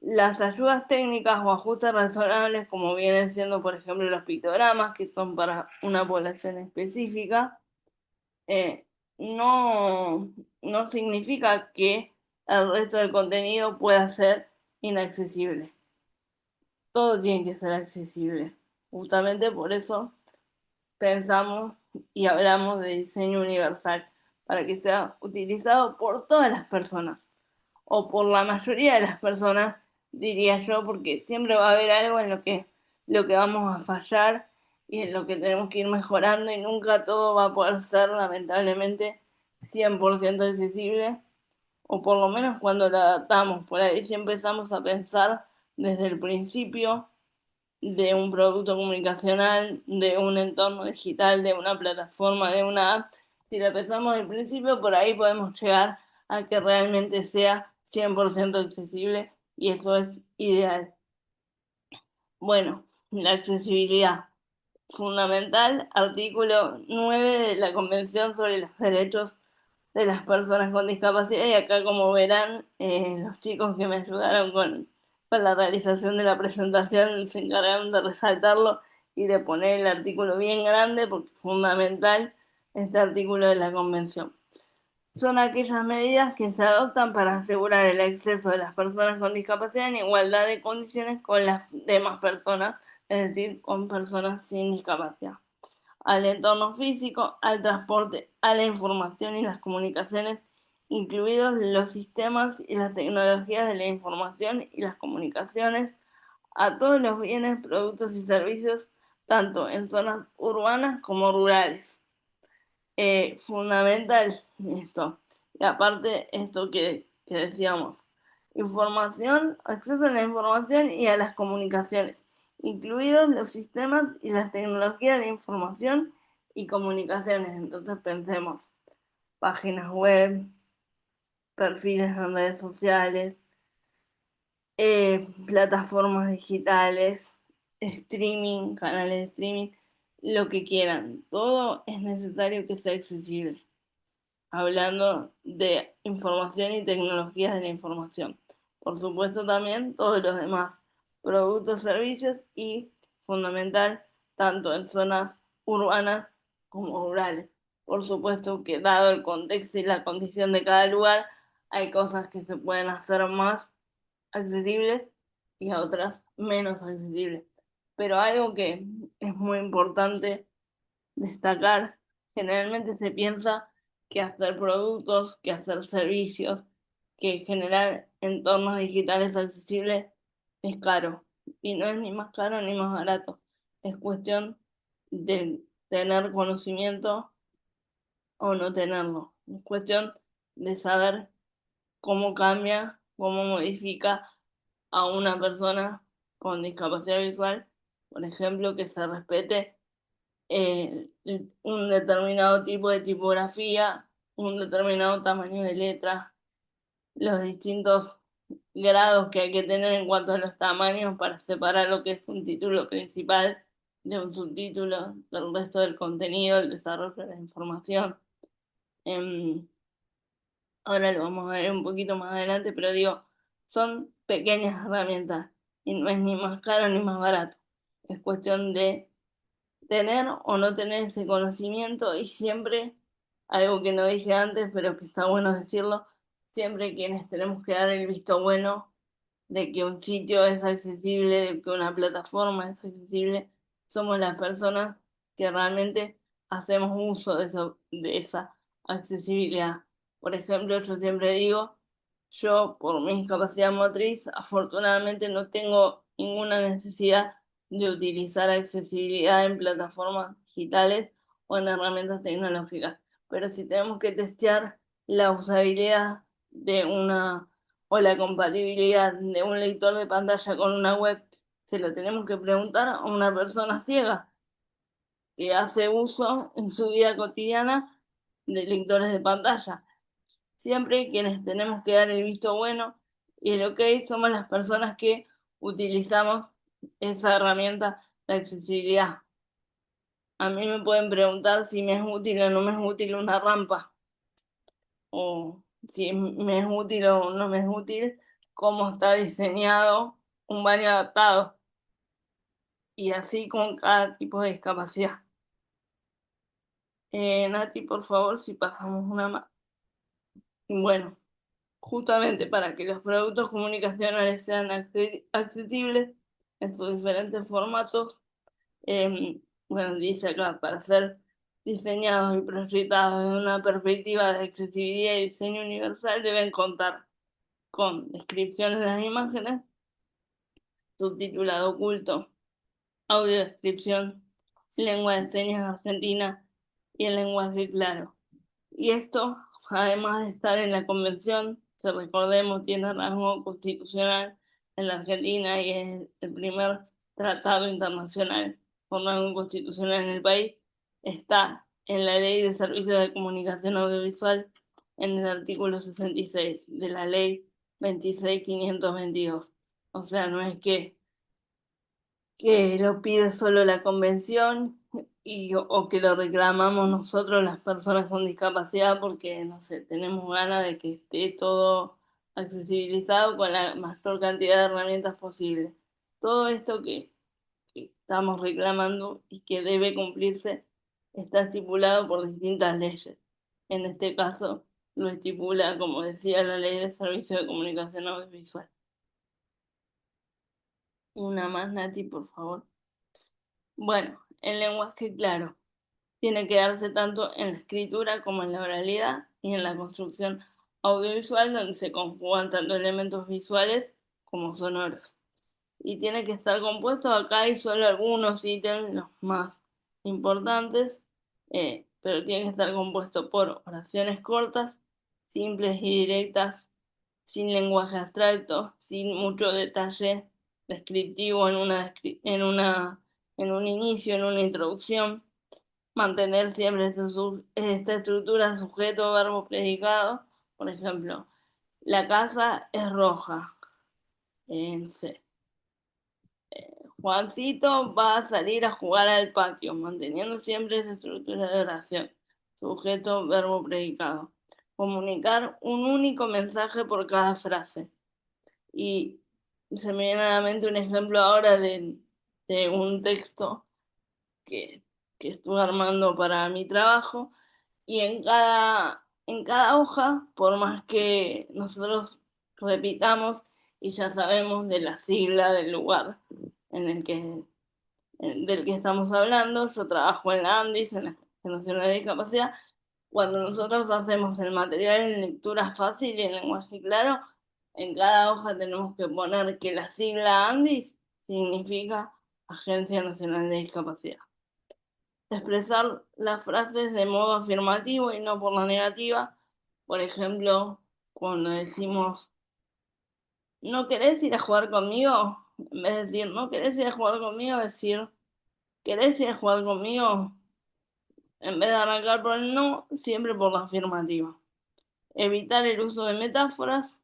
las ayudas técnicas o ajustes razonables, como vienen siendo, por ejemplo, los pictogramas, que son para una población específica, eh, no, no significa que el resto del contenido pueda ser inaccesible. Todo tiene que ser accesible. Justamente por eso pensamos y hablamos de diseño universal, para que sea utilizado por todas las personas o por la mayoría de las personas, diría yo, porque siempre va a haber algo en lo que vamos a fallar y en lo que tenemos que ir mejorando y nunca todo va a poder ser, lamentablemente, 100% accesible, o por lo menos cuando lo adaptamos. Por ahí si empezamos a pensar desde el principio de un producto comunicacional, de un entorno digital, de una plataforma, de una app, si lo pensamos al principio, por ahí podemos llegar a que realmente sea 100% accesible y eso es ideal. Bueno, la accesibilidad. Fundamental, artículo 9 de la Convención sobre los Derechos de las Personas con Discapacidad. Y acá, como verán, los chicos que me ayudaron con la realización de la presentación se encargaron de resaltarlo y de poner el artículo bien grande porque es fundamental este artículo de la Convención. Son aquellas medidas que se adoptan para asegurar el acceso de las personas con discapacidad en igualdad de condiciones con las demás personas, es decir, con personas sin discapacidad, al entorno físico, al transporte, a la información y las comunicaciones, incluidos los sistemas y las tecnologías de la información y las comunicaciones, a todos los bienes, productos y servicios, tanto en zonas urbanas como rurales. Fundamental esto. Y aparte, esto que decíamos, información, acceso a la información y a las comunicaciones, incluidos los sistemas y las tecnologías de información y comunicaciones. Entonces pensemos, páginas web, perfiles en redes sociales, plataformas digitales, streaming, canales de streaming, lo que quieran. Todo es necesario que sea accesible, hablando de información y tecnologías de la información. Por supuesto también todos los demás productos, servicios y fundamental tanto en zonas urbanas como rurales. Por supuesto que dado el contexto y la condición de cada lugar, hay cosas que se pueden hacer más accesibles y a otras menos accesibles. Pero algo que es muy importante destacar, generalmente se piensa que hacer productos, que hacer servicios, que generar entornos digitales accesibles es caro. Y no es ni más caro ni más barato. Es cuestión de tener conocimiento o no tenerlo. Es cuestión de saber cómo cambia, cómo modifica a una persona con discapacidad visual, por ejemplo, que se respete eh, un determinado tipo de tipografía, un determinado tamaño de letra, los distintos grados que hay que tener en cuanto a los tamaños para separar lo que es un título principal de un subtítulo, del resto del contenido, el desarrollo de la información. Em, Ahora lo vamos a ver un poquito más adelante, pero digo, son pequeñas herramientas y no es ni más caro ni más barato. Es cuestión de tener o no tener ese conocimiento y siempre, algo que no dije antes, pero que está bueno decirlo, siempre quienes tenemos que dar el visto bueno de que un sitio es accesible, de que una plataforma es accesible, somos las personas que realmente hacemos uso de esa accesibilidad. Por ejemplo, yo siempre digo, yo por mi discapacidad motriz, afortunadamente no tengo ninguna necesidad de utilizar accesibilidad en plataformas digitales o en herramientas tecnológicas. Pero si tenemos que testear la usabilidad de una o la compatibilidad de un lector de pantalla con una web, se lo tenemos que preguntar a una persona ciega que hace uso en su vida cotidiana de lectores de pantalla. Siempre quienes tenemos que dar el visto bueno y el ok somos las personas que utilizamos esa herramienta de accesibilidad. A mí me pueden preguntar si me es útil o no me es útil una rampa, o si me es útil o no me es útil, cómo está diseñado un baño adaptado, y así con cada tipo de discapacidad. Nati, por favor, si pasamos una más. Bueno, justamente para que los productos comunicacionales sean accesibles en sus diferentes formatos, bueno, dice acá, para ser diseñados y proyectados desde una perspectiva de accesibilidad y diseño universal, deben contar con descripciones de las imágenes, subtitulado oculto, audiodescripción, lengua de señas argentina y el lenguaje claro. Y esto, además de estar en la convención, que recordemos tiene rango constitucional en la Argentina y es el primer tratado internacional con rango constitucional en el país, está en la Ley de Servicios de Comunicación Audiovisual en el artículo 66 de la Ley 26.522. O sea, no es que lo pide solo la convención o que lo reclamamos nosotros las personas con discapacidad porque, no sé, tenemos ganas de que esté todo accesibilizado con la mayor cantidad de herramientas posible. Todo esto que estamos reclamando y que debe cumplirse está estipulado por distintas leyes. En este caso, lo estipula, como decía, la Ley de Servicios de Comunicación Audiovisual. Una más, Nati, por favor. Bueno, el lenguaje claro tiene que darse tanto en la escritura como en la oralidad y en la construcción audiovisual, donde se conjugan tanto elementos visuales como sonoros. Y tiene que estar compuesto, acá hay solo algunos ítems, los más importantes, pero tiene que estar compuesto por oraciones cortas, simples y directas, sin lenguaje abstracto, sin mucho detalle descriptivo en un inicio, en una introducción. Mantener siempre esta estructura sujeto, verbo, predicado. Por ejemplo, la casa es roja. No sé, Juancito va a salir a jugar al patio, manteniendo siempre esa estructura de oración. Sujeto, verbo, predicado. Comunicar un único mensaje por cada frase. Y se me viene a la mente un ejemplo ahora de un texto que, que estuve armando para mi trabajo. Y en cada hoja, por más que nosotros repitamos y ya sabemos de la sigla del lugar en el del que estamos hablando, yo trabajo en la ANDIS, en la Nacional de Discapacidad. Cuando nosotros hacemos el material en lectura fácil y en lenguaje claro, en cada hoja tenemos que poner que la sigla ANDIS significa Agencia Nacional de Discapacidad. Expresar las frases de modo afirmativo y no por la negativa. Por ejemplo, cuando decimos, ¿no querés ir a jugar conmigo? En vez de decir, ¿no querés ir a jugar conmigo? Decir, ¿querés ir a jugar conmigo? En vez de arrancar por el no, siempre por la afirmativa. Evitar el uso de metáforas,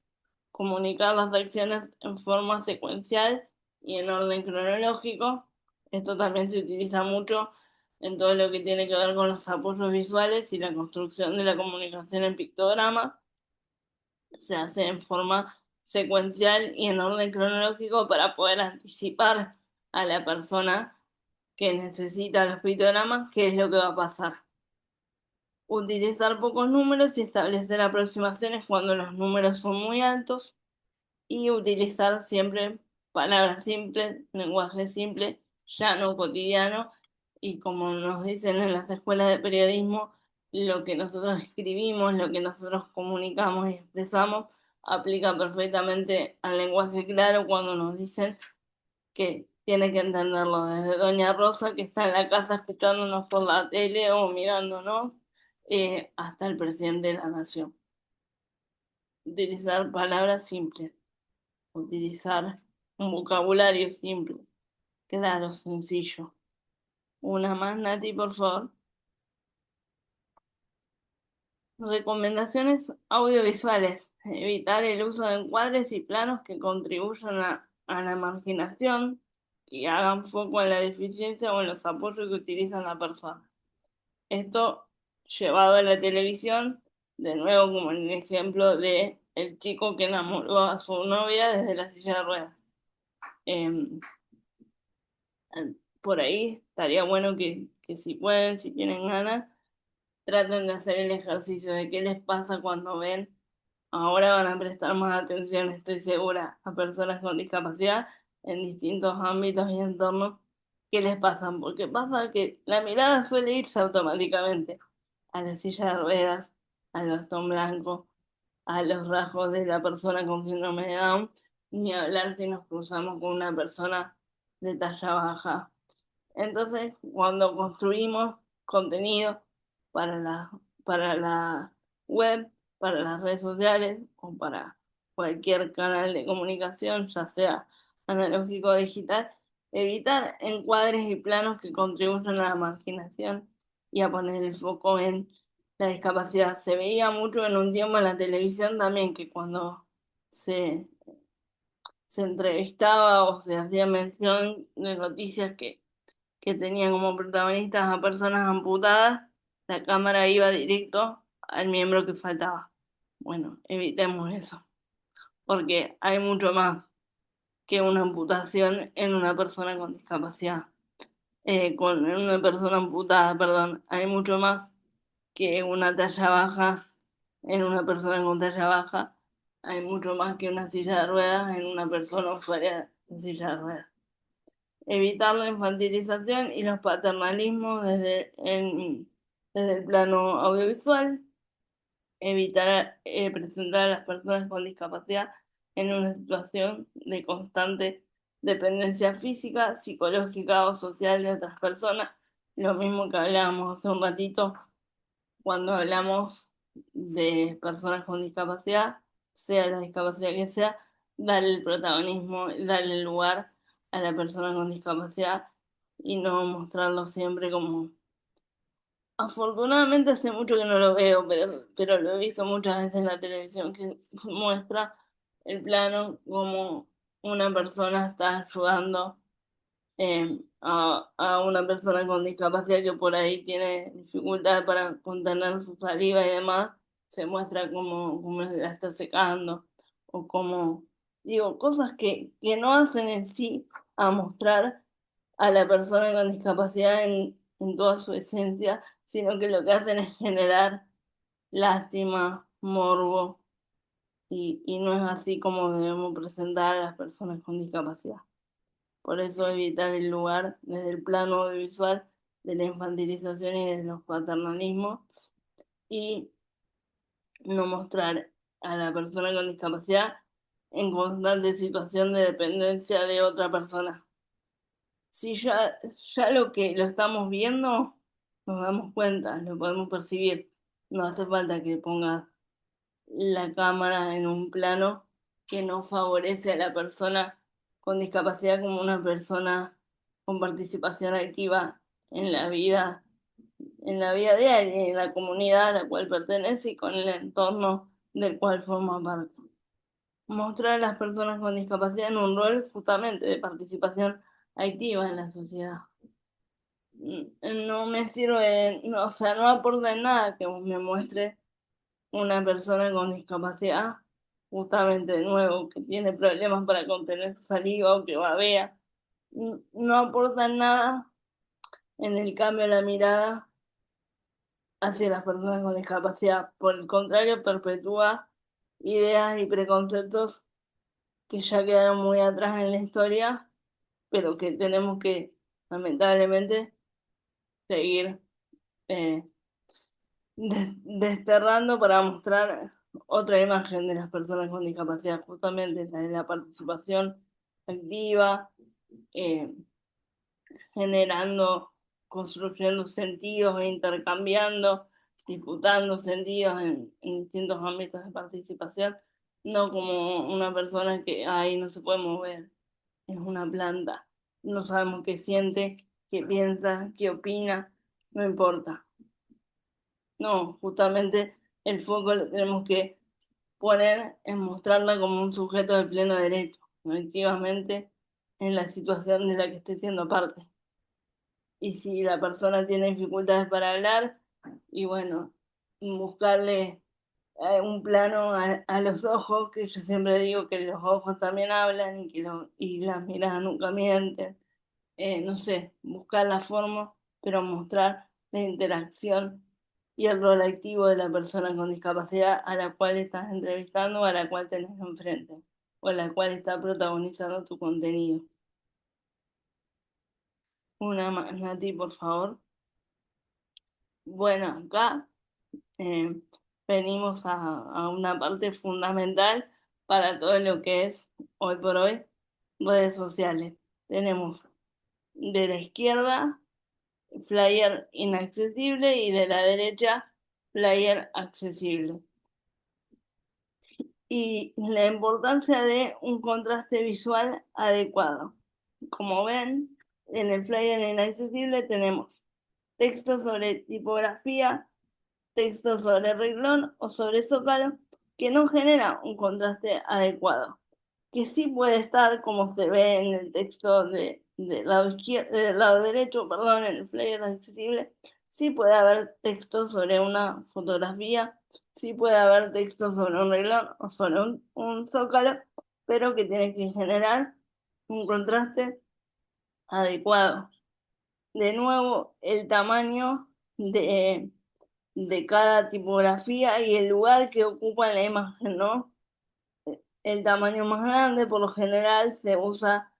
comunicar las acciones en forma secuencial y en orden cronológico. Esto también se utiliza mucho en todo lo que tiene que ver con los apoyos visuales y la construcción de la comunicación en pictogramas. Se hace en forma secuencial y en orden cronológico para poder anticipar a la persona que necesita los pictogramas qué es lo que va a pasar. Utilizar pocos números y establecer aproximaciones cuando los números son muy altos, y utilizar siempre palabras simples, lenguaje simple, llano, cotidiano, y como nos dicen en las escuelas de periodismo, lo que nosotros escribimos, lo que nosotros comunicamos y expresamos, aplica perfectamente al lenguaje claro cuando nos dicen que tiene que entenderlo desde Doña Rosa, que está en la casa escuchándonos por la tele o mirándonos, hasta el presidente de la nación. Utilizar palabras simples, utilizar un vocabulario simple, claro, sencillo. Una más, Nati, por favor. Recomendaciones audiovisuales. Evitar el uso de encuadres y planos que contribuyan a la marginación y hagan foco en la deficiencia o en los apoyos que utiliza la persona. Esto llevado a la televisión, de nuevo como en el ejemplo de el chico que enamoró a su novia desde la silla de ruedas. Em, por ahí estaría bueno que si pueden, si tienen ganas, traten de hacer el ejercicio de qué les pasa cuando ven. Ahora van a prestar más atención, estoy segura, a personas con discapacidad en distintos ámbitos y entornos. ¿Qué les pasa? Porque pasa que la mirada suele irse automáticamente a la silla de ruedas, al bastón blanco, a los rasgos de la persona con síndrome de Down, ni hablar si nos cruzamos con una persona de talla baja. Entonces, cuando construimos contenido para para la web, para las redes sociales o para cualquier canal de comunicación, ya sea analógico o digital, evitar encuadres y planos que contribuyan a la marginación y a poner el foco en la discapacidad. Se veía mucho en un tiempo en la televisión también que cuando se, se entrevistaba o se hacía mención de noticias que tenían como protagonistas a personas amputadas, la cámara iba directo al miembro que faltaba. Bueno, evitemos eso, porque hay mucho más que una amputación en una persona con discapacidad. En una persona amputada, perdón, hay mucho más que una talla baja en una persona con talla baja. Hay mucho más que una silla de ruedas en una persona usuaria de silla de ruedas. Evitar la infantilización y los paternalismos desde el plano audiovisual, evitar presentar a las personas con discapacidad en una situación de constante dependencia física, psicológica o social de otras personas, lo mismo que hablábamos hace un ratito cuando hablamos de personas con discapacidad, sea la discapacidad que sea, darle el protagonismo, darle el lugar a la persona con discapacidad y no mostrarlo siempre como... Afortunadamente hace mucho que no lo veo, pero lo he visto muchas veces en la televisión que muestra el plano como una persona está ayudando a una persona con discapacidad que por ahí tiene dificultad para contener su saliva y demás, se muestra como la está secando o como, digo, cosas que no hacen en sí a mostrar a la persona con discapacidad en toda su esencia, sino que lo que hacen es generar lástima, morbo, y no es así como debemos presentar a las personas con discapacidad. Por eso evitar el lugar desde el plano audiovisual de la infantilización y de los paternalismos y no mostrar a la persona con discapacidad en constante situación de dependencia de otra persona. Si ya lo que lo estamos viendo, nos damos cuenta, lo podemos percibir. No hace falta que pongas la cámara en un plano que no favorece a la persona con discapacidad como una persona con participación activa en en la vida diaria, en la comunidad a la cual pertenece y con el entorno del cual forma parte. Mostrar a las personas con discapacidad en un rol justamente de participación activa en la sociedad. No me sirve, no, o sea, no aporta en nada que me muestre una persona con discapacidad, justamente de nuevo, que tiene problemas para contener su saliva o que babea, no aporta nada en el cambio de la mirada hacia las personas con discapacidad. Por el contrario, perpetúa ideas y preconceptos que ya quedaron muy atrás en la historia, pero que tenemos que, lamentablemente, seguir eh, desterrando para mostrar otra imagen de las personas con discapacidad, justamente la de la participación activa, eh, generando, construyendo sentidos e intercambiando, disputando sentidos en distintos ámbitos de participación, no como una persona que ahí no se puede mover, es una planta, no sabemos qué siente, qué piensa, qué opina, no importa. No, justamente el foco lo tenemos que poner en mostrarla como un sujeto de pleno derecho, efectivamente, en la situación de la que esté siendo parte. Y si la persona tiene dificultades para hablar, y bueno, buscarle un plano a los ojos, que yo siempre digo que los ojos también hablan y las miradas nunca mienten. No sé, buscar la forma, pero mostrar la interacción y el rol activo de la persona con discapacidad a la cual estás entrevistando o a la cual tenés enfrente, o a la cual está protagonizando tu contenido. Una más, Nati, por favor. Bueno, acá eh, venimos a una parte fundamental para todo lo que es hoy por hoy redes sociales. Tenemos de la izquierda flyer inaccesible y de la derecha flyer accesible. Y la importancia de un contraste visual adecuado. Como ven, en el flyer inaccesible tenemos texto sobre tipografía, texto sobre renglón o sobre zócalo que no genera un contraste adecuado, que sí puede estar como se ve en el texto del lado izquierdo, del lado derecho, perdón, en el flyer accesible, sí puede haber texto sobre una fotografía, sí puede haber texto sobre un renglón o sobre un zócalo, pero que tiene que generar un contraste adecuado. De nuevo, el tamaño de cada tipografía y el lugar que ocupa en la imagen, ¿no? El tamaño más grande, por lo general, se usa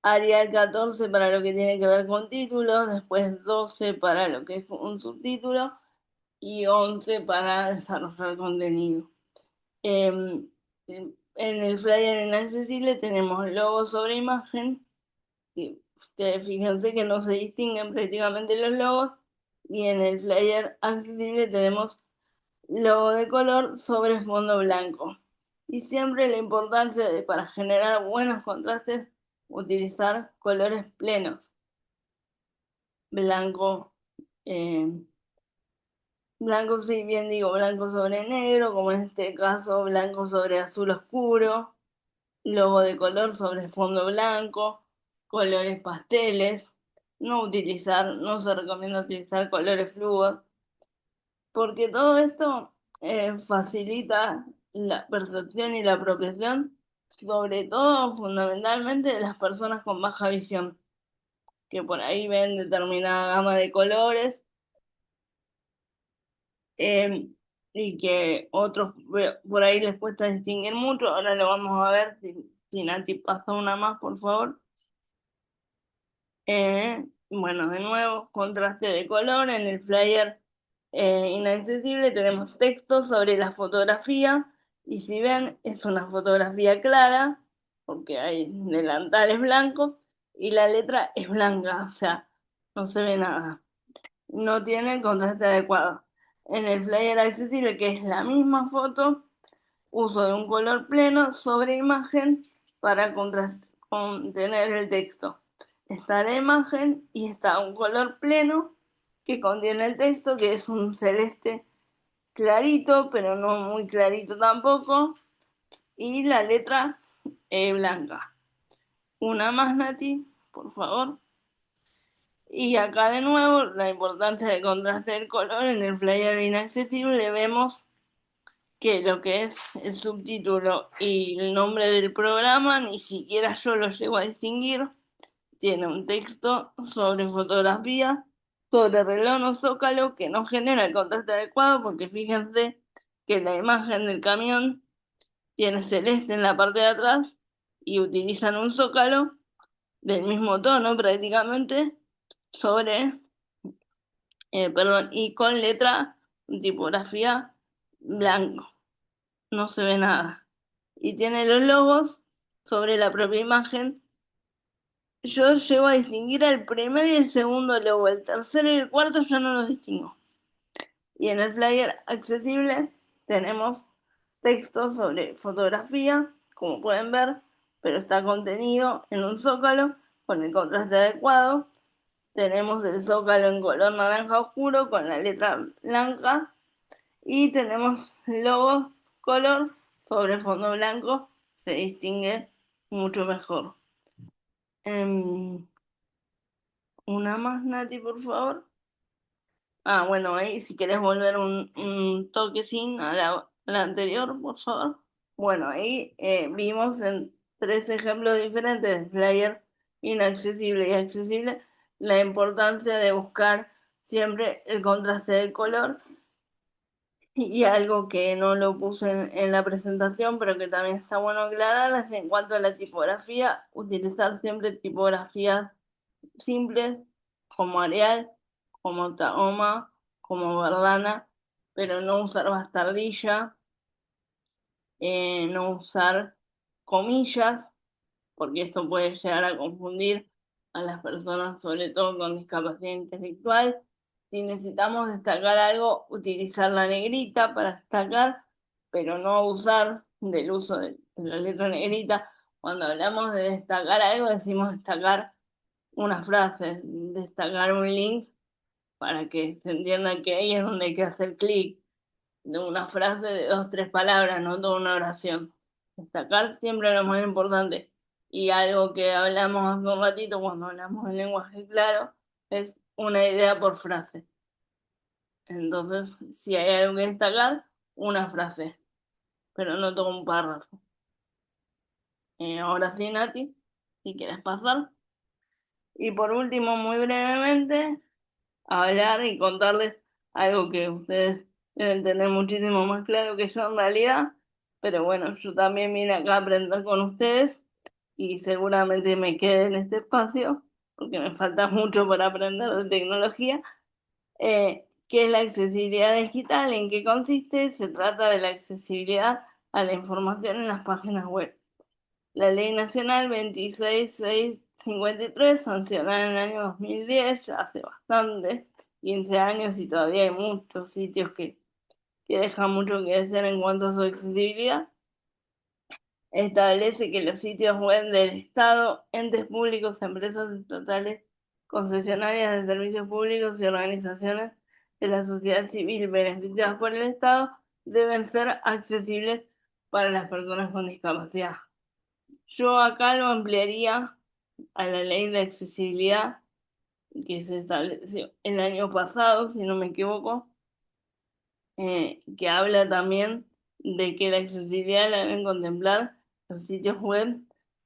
Arial 14 para lo que tiene que ver con títulos, después 12 para lo que es un subtítulo y 11 para desarrollar contenido. En el flyer inaccesible tenemos logo sobre imagen. Y ustedes fíjense que no se distinguen prácticamente los logos. Y en el flyer accesible tenemos logo de color sobre fondo blanco. Y siempre la importancia de, para generar buenos contrastes, utilizar colores plenos. Blanco, eh, blanco, sí, bien digo, blanco sobre negro, como en este caso, blanco sobre azul oscuro, logo de color sobre fondo blanco, colores pasteles. No se recomienda utilizar colores fluos, porque todo esto facilita la percepción y la apropiación, sobre todo fundamentalmente de las personas con baja visión, que por ahí ven determinada gama de colores eh, y que otros por ahí les cuesta distinguir mucho. Ahora lo vamos a ver si Nati pasa una más, por favor. Bueno, de nuevo, contraste de color. En el flyer inaccesible tenemos texto sobre la fotografía y si ven es una fotografía clara porque hay delantales blancos y la letra es blanca, o sea, no se ve nada. No tiene el contraste adecuado. En el flyer accesible, que es la misma foto, uso de un color pleno sobre imagen para contener el texto. Está la imagen y está un color pleno que contiene el texto, que es un celeste clarito, pero no muy clarito tampoco, y la letra blanca. Una más, Nati, por favor. Y acá de nuevo, la importancia del contraste del color. En el flyer inaccesible vemos que lo que es el subtítulo y el nombre del programa, ni siquiera yo lo llego a distinguir. Tiene un texto sobre fotografía, sobre reloj o zócalo, que no genera el contraste adecuado, porque fíjense que la imagen del camión tiene celeste en la parte de atrás y utilizan un zócalo del mismo tono prácticamente sobre, perdón, y con letra tipografía blanco, no se ve nada. Y tiene los logos sobre la propia imagen. Yo llego a distinguir el primer y el segundo logo, el tercero y el cuarto yo no los distingo. Y en el flyer accesible tenemos texto sobre fotografía, como pueden ver, pero está contenido en un zócalo con el contraste adecuado. Tenemos el zócalo en color naranja oscuro con la letra blanca y tenemos logo color sobre fondo blanco, se distingue mucho mejor. Una más, Nati, por favor. Bueno, ahí si querés volver un toquecín a la anterior, por favor. Bueno, ahí vimos en 3 ejemplos diferentes de flyer inaccesible y accesible la importancia de buscar siempre el contraste del color y algo que no lo puse en la presentación, pero que también está bueno aclarar, es en cuanto a la tipografía, utilizar siempre tipografías simples como Arial, como Tahoma, como Verdana, pero no usar bastardilla, no usar comillas, porque esto puede llegar a confundir a las personas, sobre todo con discapacidad intelectual. Si necesitamos destacar algo, utilizar la negrita para destacar, pero no abusar del uso de la letra negrita. Cuando hablamos de destacar algo, decimos destacar una frase, destacar un link para que se entienda que ahí es donde hay que hacer clic, de una frase de 2, 3 palabras, no toda una oración. Destacar siempre lo más importante. Y algo que hablamos hace un ratito cuando hablamos de lenguaje claro, es una idea por frase. Entonces, si hay algo que destacar, una frase, pero no todo un párrafo. Ahora sí, Nati, si quieres pasar. Y por último, muy brevemente, hablar y contarles algo que ustedes deben tener muchísimo más claro que yo en realidad, pero bueno, yo también vine acá a aprender con ustedes y seguramente me quede en este espacio porque me falta mucho para aprender de tecnología. ¿Qué es la accesibilidad digital? ¿En qué consiste? Se trata de la accesibilidad a la información en las páginas web. La Ley Nacional 26653, sancionada en el año 2010, ya hace bastante, 15 años, y todavía hay muchos sitios que dejan mucho que desear en cuanto a su accesibilidad. Establece que los sitios web del Estado, entes públicos, empresas estatales, concesionarias de servicios públicos y organizaciones de la sociedad civil beneficiadas por el Estado deben ser accesibles para las personas con discapacidad. Yo acá lo ampliaría a la ley de accesibilidad que se estableció el año pasado, si no me equivoco, que habla también de que la accesibilidad la deben contemplar los sitios web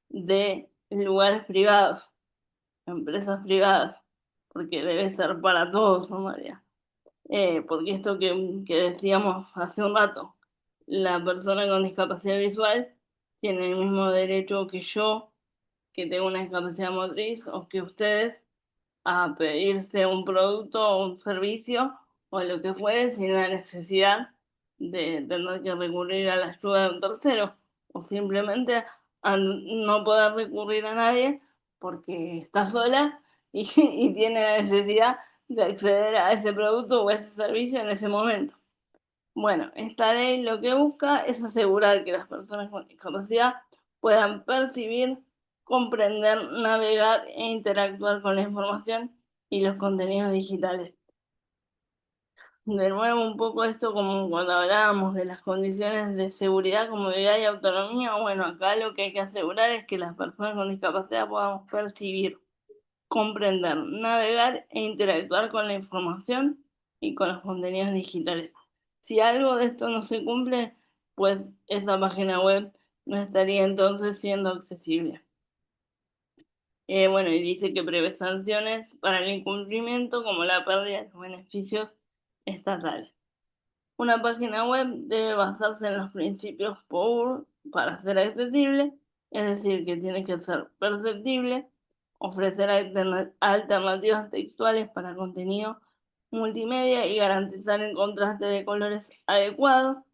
de lugares privados, empresas privadas, porque debe ser para todos, ¿no, María? Porque esto que decíamos hace un rato, la persona con discapacidad visual tiene el mismo derecho que yo, que tengo una discapacidad motriz, o que ustedes, a pedirse un producto o un servicio o lo que fuere sin la necesidad de tener que recurrir a la ayuda de un tercero o simplemente a no poder recurrir a nadie porque está sola y tiene la necesidad de acceder a ese producto o a ese servicio en ese momento. Bueno, esta ley lo que busca es asegurar que las personas con discapacidad puedan percibir, comprender, navegar e interactuar con la información y los contenidos digitales. De nuevo, un poco esto como cuando hablábamos de las condiciones de seguridad, comodidad y autonomía. Bueno, acá lo que hay que asegurar es que las personas con discapacidad podamos percibir, comprender, navegar e interactuar con la información y con los contenidos digitales. Si algo de esto no se cumple, pues esa página web no estaría entonces siendo accesible. Bueno, y dice que prevé sanciones para el incumplimiento como la pérdida de los beneficios estatales. Una página web debe basarse en los principios POUR para ser accesible, es decir, que tiene que ser perceptible, ofrecer alternativas textuales para contenido multimedia y garantizar el contraste de colores adecuado.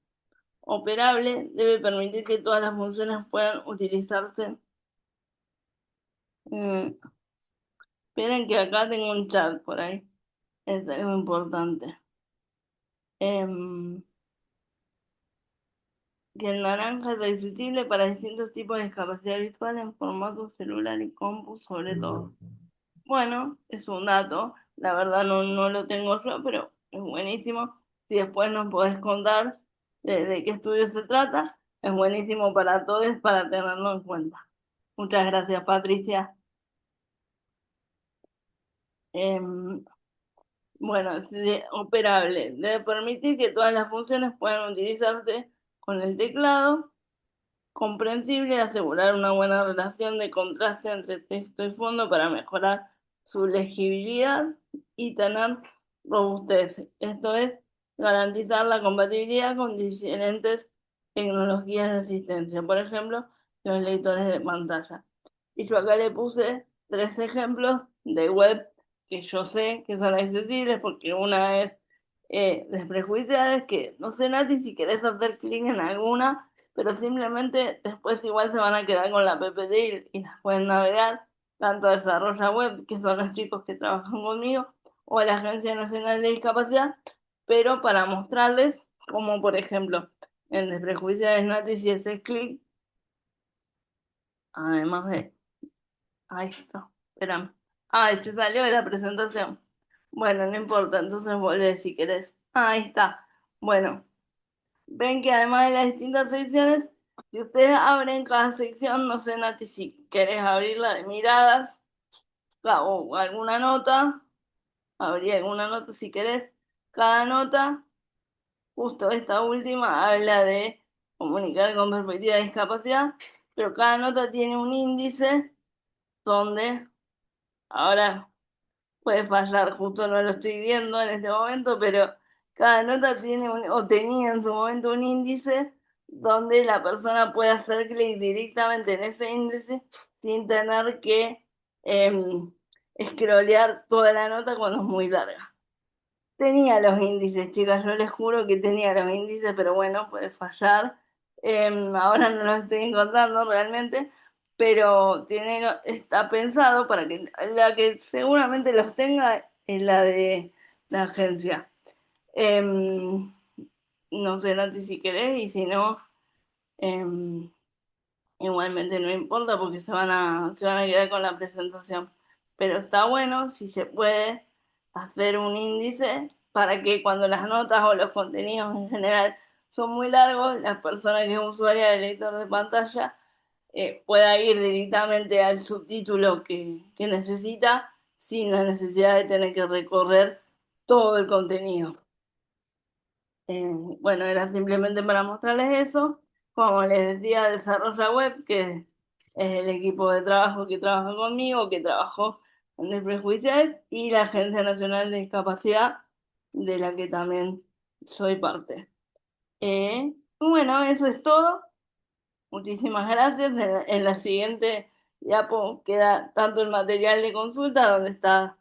Operable, debe permitir que todas las funciones puedan utilizarse. Mm, esperen que acá tengo un chat por ahí. Es algo importante. Em, que el naranja es accesible para distintos tipos de discapacidad visual en formato celular y compu sobre todo. Bueno, es un dato, la verdad no lo tengo yo, pero es buenísimo. Si después nos podés contar de qué estudio se trata, es buenísimo para todos para tenerlo en cuenta. Muchas gracias, Patricia. Em, bueno, operable. Debe permitir que todas las funciones puedan utilizarse con el teclado. Comprensible, asegurar una buena relación de contraste entre texto y fondo para mejorar su legibilidad y tener robustez. Esto es, garantizar la compatibilidad con diferentes tecnologías de asistencia, por ejemplo, los lectores de pantalla. Y yo acá le puse 3 ejemplos de web que yo sé que son accesibles, porque una es desprejuiciadas, que no sé, Nati, si querés hacer clic en alguna, pero simplemente después igual se van a quedar con la PPT y las pueden navegar, tanto a Desarrolla Web, que son los chicos que trabajan conmigo, o a la Agencia Nacional de Discapacidad, pero para mostrarles como, por ejemplo, en Desprejuiciadas, Nati, si haces clic, además de... Ahí está, espérame. Ay, se salió de la presentación. Bueno, no importa, entonces volvé si querés. Ahí está. Bueno, ven que además de las distintas secciones, si ustedes abren cada sección, no sé, Nati, si querés abrirla de miradas o alguna nota, abrí alguna nota si querés. Cada nota, justo esta última, habla de comunicar con perspectiva de discapacidad, pero cada nota tiene un índice donde ahora puede fallar, justo no lo estoy viendo en este momento, pero cada nota tiene o tenía en su momento un índice donde la persona puede hacer clic directamente en ese índice sin tener que scrollear toda la nota cuando es muy larga. Tenía los índices, chicas, yo les juro que tenía los índices, pero bueno, puede fallar. Ahora no los estoy encontrando realmente, pero está pensado para que la que seguramente los tenga es la de la agencia. Em, no sé, Nati, si querés, y si no, em, igualmente no importa porque se van a quedar con la presentación. Pero está bueno si se puede hacer un índice para que cuando las notas o los contenidos en general son muy largos, la persona que es usuaria del lector de pantalla pueda ir directamente al subtítulo que necesita sin la necesidad de tener que recorrer todo el contenido. Bueno, era simplemente para mostrarles eso. Como les decía, Desarrolla Web, que es el equipo de trabajo que trabaja conmigo, que trabajó en Desprejuiciados, y la Agencia Nacional de Discapacidad, de la que también soy parte. Bueno, eso es todo. Muchísimas gracias. En la siguiente diapo queda tanto el material de consulta, donde está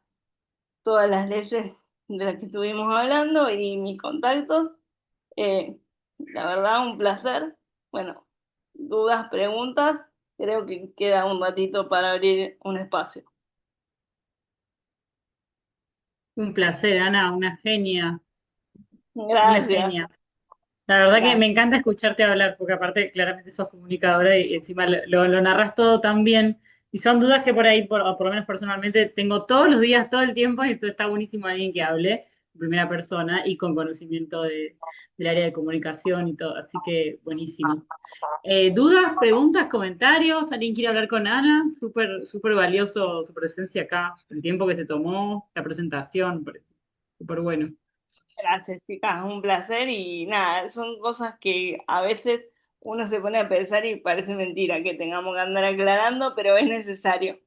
todas las leyes de las que estuvimos hablando y mis contactos. Eh, la verdad, un placer. Bueno, dudas, preguntas, creo que queda un ratito para abrir un espacio. Un placer, Ana, una genia, una Gracias, genia. La verdad que me gracias. encanta escucharte hablar, porque aparte claramente sos comunicadora y encima lo narras todo tan bien. Y son dudas que por ahí, o por lo menos personalmente, tengo todos los días, todo el tiempo, y entonces está buenísimo alguien que hable en primera persona y con conocimiento del área de comunicación y todo. Así que buenísimo. ¿Dudas, preguntas, comentarios? ¿Alguien quiere hablar con Ana? Súper, súper valioso su presencia acá, el tiempo que te tomó, la presentación, me parece súper bueno. Gracias, chicas, un placer y nada, son cosas que a veces uno se pone a pensar y parece mentira que tengamos que andar aclarando, pero es necesario.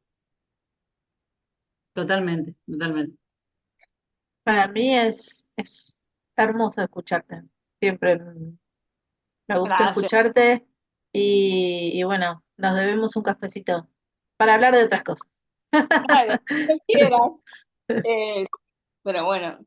Totalmente, totalmente. Para mí es hermoso escucharte. Siempre me gustó Gracias. escucharte y bueno, nos debemos un cafecito para hablar de otras cosas. Bueno, cuando quieras. Eh, pero bueno,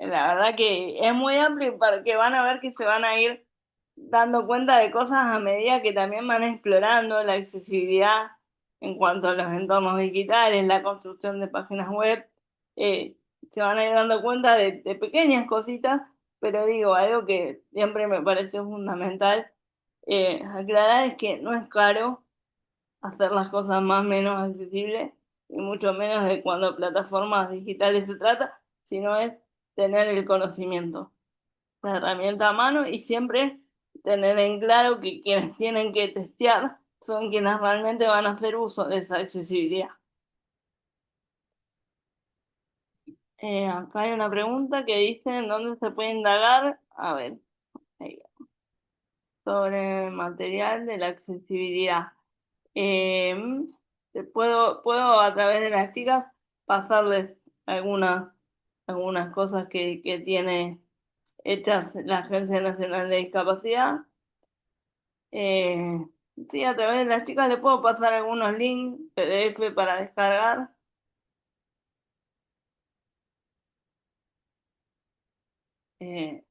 La verdad que es muy amplio porque van a ver que se van a ir dando cuenta de cosas a medida que también van explorando la accesibilidad en cuanto a los entornos digitales, la construcción de páginas web. eh, Se van a ir dando cuenta de pequeñas cositas, pero digo, algo que siempre me pareció fundamental aclarar es que no es caro hacer las cosas más o menos accesibles, y mucho menos de cuando plataformas digitales se trata, sino es tener el conocimiento, la herramienta a mano y siempre tener en claro que quienes tienen que testear son quienes realmente van a hacer uso de esa accesibilidad. Acá hay una pregunta que dice en dónde se puede indagar, a ver, ahí, sobre el material de la accesibilidad. Eh, puedo a través de las chicas pasarles algunas, algunas cosas que tiene hechas la Agencia Nacional de Discapacidad. Eh, sí, a través de las chicas le puedo pasar algunos links PDF para descargar. Eh,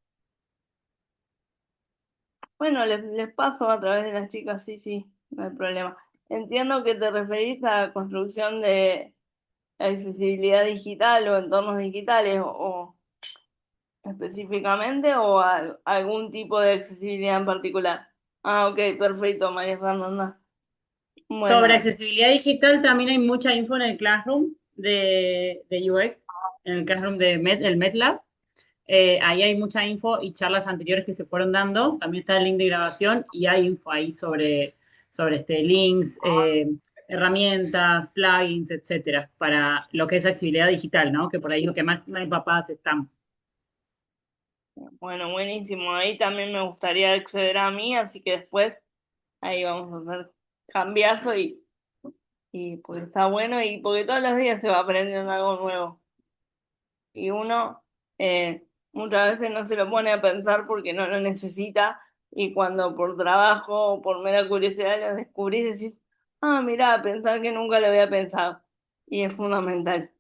bueno, les paso a través de las chicas, sí, sí, no hay problema. Entiendo que te referís a la construcción de accesibilidad digital o entornos digitales o específicamente o algún tipo de accesibilidad en particular. Ah, ok, perfecto, María Fernanda. Sobre Bueno, accesibilidad digital también hay mucha info en el Classroom de UX, en el Classroom de el MedLab. Ahí hay mucha info y charlas anteriores que se fueron dando. También está el link de grabación y hay info ahí sobre links, herramientas, plugins, etcétera, para lo que es accesibilidad digital, ¿no? Que por ahí es lo que más empapadas estamos. bueno, buenísimo. Ahí también me gustaría acceder a mí, así que después ahí vamos a hacer cambiazo y pues está bueno y porque todos los días se va aprendiendo algo nuevo. Y uno muchas veces no se lo pone a pensar porque no lo necesita y cuando por trabajo o por mera curiosidad lo descubrís decís, ah, mirá, pensar que nunca lo había pensado y es fundamental.